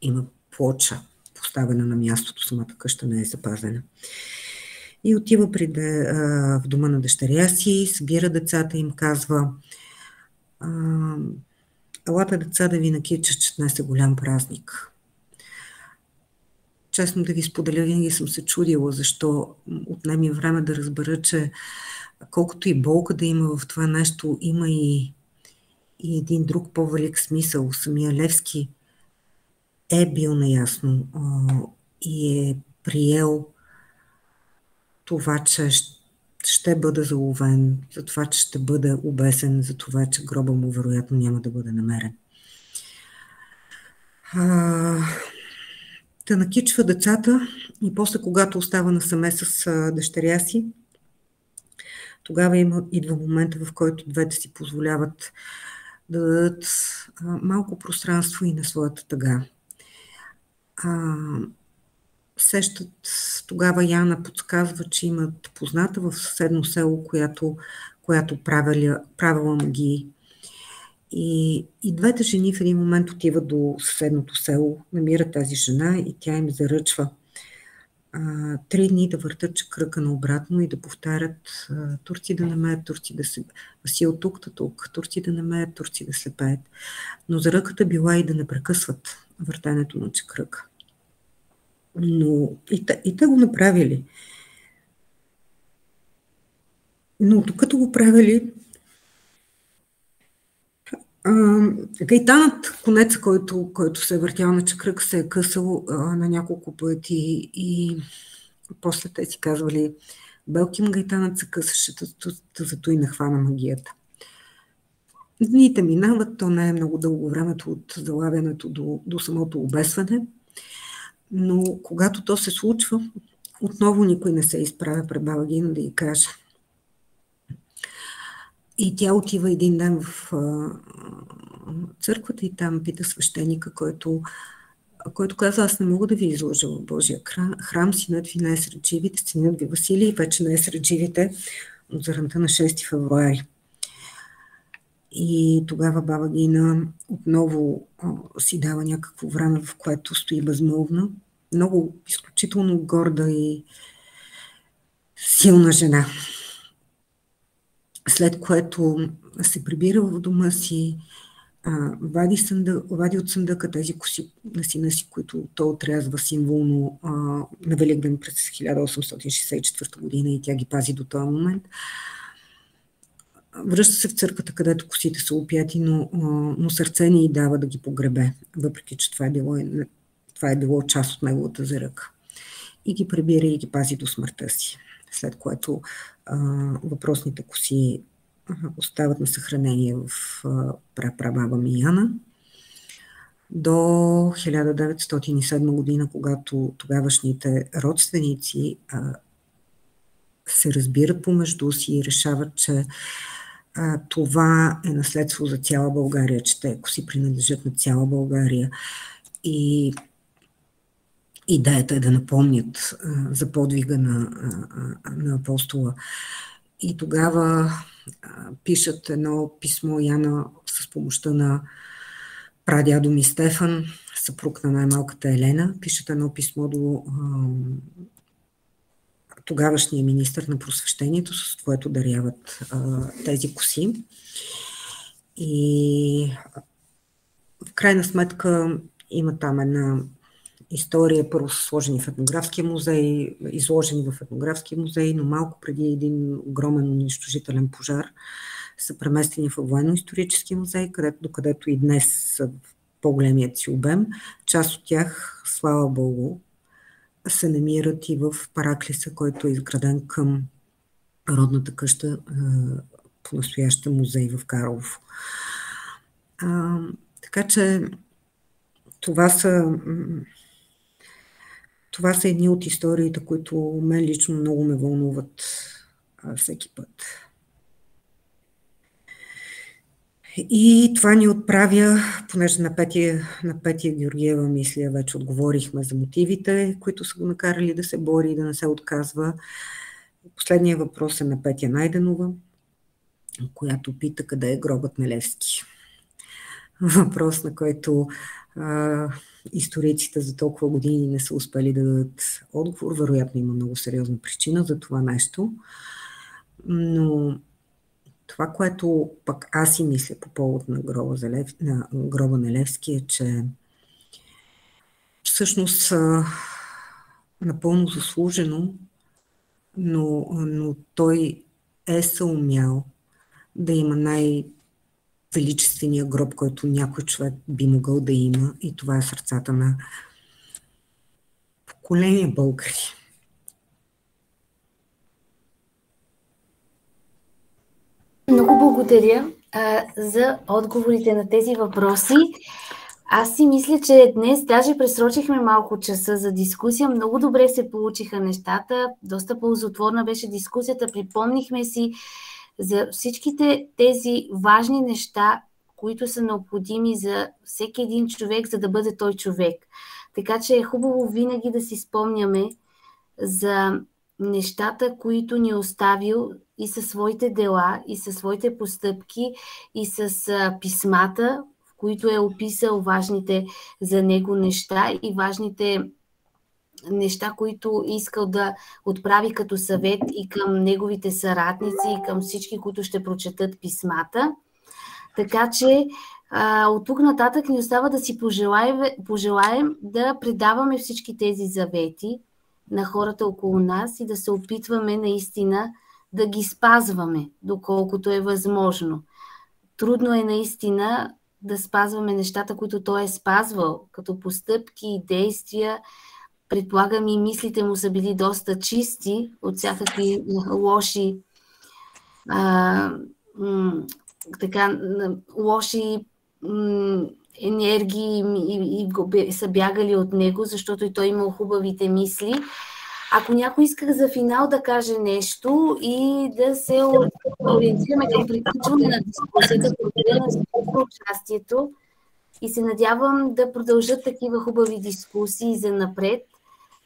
[SPEAKER 3] Има плоча, поставена на мястото, самата къща не е запазена. И отива в дома на дъщеря си, събира децата, им казва: елате, деца, да ви накича, че днес е голям празник. Честно да ви споделя, винаги съм се чудила защо отнеми време да разбера, че колкото и болка да има в това нещо, има и един друг по-велик смисъл. Самия Левски е бил наясно и е приел това, че ще бъде заловен, за това, че ще бъде обесен, за това, че гроба му вероятно няма да бъде намерен. Да накичва децата и после, когато остава насаме с дъщеря си, тогава идва момента, в който двете си позволяват да дадат малко пространство и на своята тъга. Сещат, тогава Яна подсказва, че имат позната в съседно село, която правила магии. И двете жени в един момент отиват до съседното село, намират тази жена и тя им заръчва 3 дни да въртат кръка наобратно и да повтарят: турци да намеят, турци да се... Васил тук, турци да намеят, турци да се пеят. Но заръката била и да не прекъсват въртането на чекръка. Но и те го направили. Но докато го правили, гайтанът, конеца, който се е въртял на чекрък, се е късал на няколко пъти и после те си казвали: Белким гайтанът се късаше, зато и нахвана магията. Дните минават, то не е много дълго времето от залавянето до самото обесване, но когато то се случва, отново никой не се изправя пред баба Гина да й каже. И тя отива един ден в църквата и там пита свещеника, който каза: аз не мога да ви изложа в Божия храм, синът ви не е сред живите, синът ви Василий вече не е сред живите от заранта на 6 февруари. И тогава баба Гина отново си дава някакво време, в което стои безмълвна, много изключително горда и силна жена. След което се прибира в дома си, вади от съндъка тези коси на сина си, които той отрязва символно на Великден през 1864 година и тя ги пази до този момент. Връща се в църквата, където косите са опяти, но сърце не й дава да ги погребе, въпреки че това е било част от неговата заръка. И ги прибира и ги пази до смъртта си, след което въпросните коси остават на съхранение в прапрабаба ми Яна до 1907 година, когато тогавашните родственици се разбират помежду си и решават, че това е наследство за цяла България, че те коси принадлежат на цяла България и идеята е да напомнят за подвига на апостола. И тогава пишат едно писмо Яна с помощта на прадядо ми Стефан, съпруг на най-малката Елена. Пишат едно писмо до тогавашния министър на просвещението, с което даряват тези коси. И в крайна сметка има там една история. Първо са сложени в етнографския музей, изложени в етнографския музей, но малко преди един огромен унищожителен пожар са преместени в военно-исторически музей, докъдето и днес са в по-големият си обем. Част от тях, слава Богу, се намират и в Параклиса, който е изграден към родната къща по настоящия музей в Карлово. Така че това са едни от историите, които мен лично много ме вълнуват всеки път. И това ни отправя, понеже на Петя Георгиева, мисля, вече отговорихме за мотивите, които са го накарали да се бори и да не се отказва. Последният въпрос е на Петя Найденова. която пита къде е гробът на Левски. Въпрос, на който историците за толкова години не са успели да дадат отговор. Вероятно има много сериозна причина за това нещо. Но това, което пък аз си мисля по повод на гроба на Левски, е, че всъщност напълно заслужено, но той е съумял да има най-величествения гроб, който някой човек би могъл да има, и това е сърцата на поколения българи.
[SPEAKER 1] Много благодаря за отговорите на тези въпроси. Аз си мисля, че днес даже пресрочихме малко часа за дискусия. Много добре се получиха нещата. Доста ползотворна беше дискусията. Припомнихме си за всичките тези важни неща, които са необходими за всеки един човек, за да бъде той човек. Така че е хубаво винаги да си спомняме за нещата, които ни е оставил и със своите дела, и със своите постъпки, и с писмата, в които е описал важните за него неща и важните неща, които искал да отправи като съвет и към неговите съратници, и към всички, които ще прочетат писмата. Така че от тук нататък ни остава да си пожелаем да предаваме всички тези завети на хората около нас и да се опитваме наистина да ги спазваме, доколкото е възможно. Трудно е наистина да спазваме нещата, които той е спазвал, като постъпки и действия. Предполагам, и мислите му са били доста чисти от всякакви лоши лоши енергии и са бягали от него, защото и той имал хубавите мисли. Ако някой иска за финал да каже нещо и да се ориентираме към приключване на дискусията, благодаря на участието и се надявам да продължат такива хубави дискусии за напред,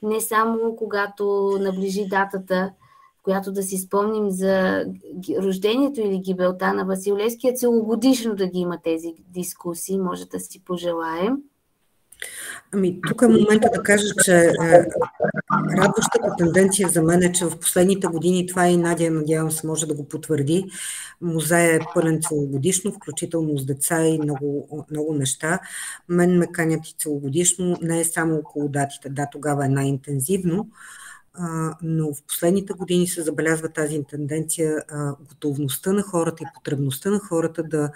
[SPEAKER 1] не само когато наближи датата, в която да си спомним за рождението или гибелта на Васил Левски, целогодишно да ги има тези дискусии, може да си пожелаем.
[SPEAKER 3] Тук е момента да кажа, че радващата тенденция за мен е, че в последните години, това и Надя, надявам се, може да го потвърди, музея е пълен целогодишно, включително с деца и много неща. Мен ме канят и целогодишно, не е само около датите. Да, тогава е най-интензивно, но в последните години се забелязва тази тенденция, готовността на хората и потребността на хората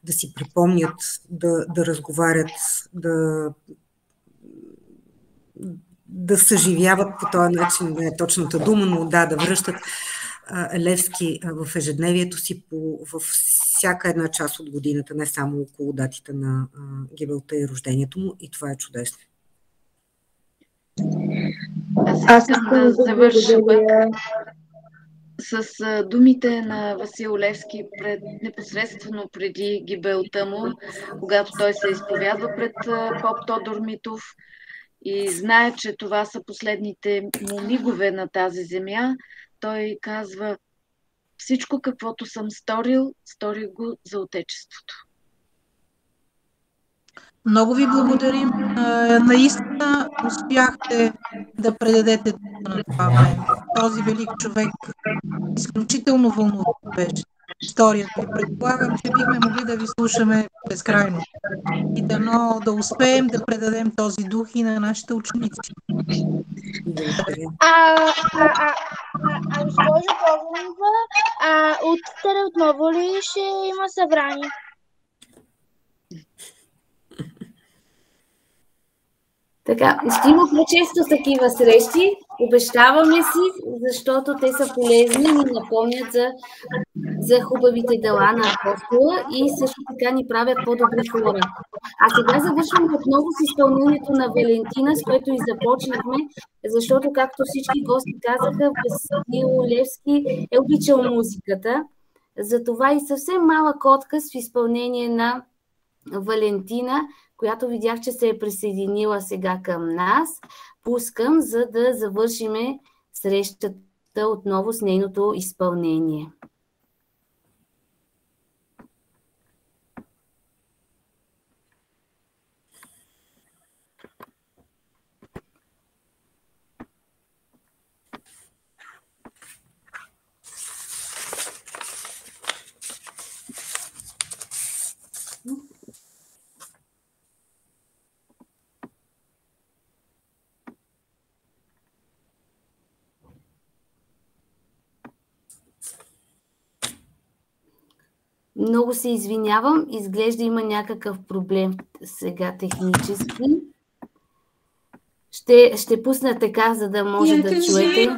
[SPEAKER 3] да си припомнят, да разговарят, да съживяват по този начин, не е точната дума, но да връщат Левски в ежедневието си във всяка една част от годината, не само около датите на гибелта и рождението му, и това е чудесно.
[SPEAKER 7] Аз искам да завърша с думите на Васил Левски непосредствено преди гибелта му, когато той се изповядва пред поп Тодор Митов и знае, че това са последните му мигове на тази земя. Той казва: всичко, каквото съм сторил, сторих го за Отечеството.
[SPEAKER 11] Много ви благодарим. Наистина успяхте да предадете на това време. Този велик човек изключително вълнуващ беше историята. И предполагам, че бихме могли да ви слушаме безкрайно. И да успеем да предадем този дух и на нашите ученици.
[SPEAKER 13] Госпожо Богданова, утре отново ли ще има събрание?
[SPEAKER 1] Така, ще има по-често такива срещи, обещаваме си, защото те са полезни и ни напомнят за хубавите дела на апостола и също така ни правят по-добри хора. А сега завършваме отново с изпълнението на Валентина, с което и започнахме, защото, както всички гости казаха, Васил Левски е обичал музиката. Затова и съвсем малък отказ в изпълнение на Валентина, която видях, че се е присъединила сега към нас, пускам, за да завършиме срещата отново с нейното изпълнение. Много се извинявам, изглежда има някакъв проблем сега технически. Ще пусна така, за да може да чуете.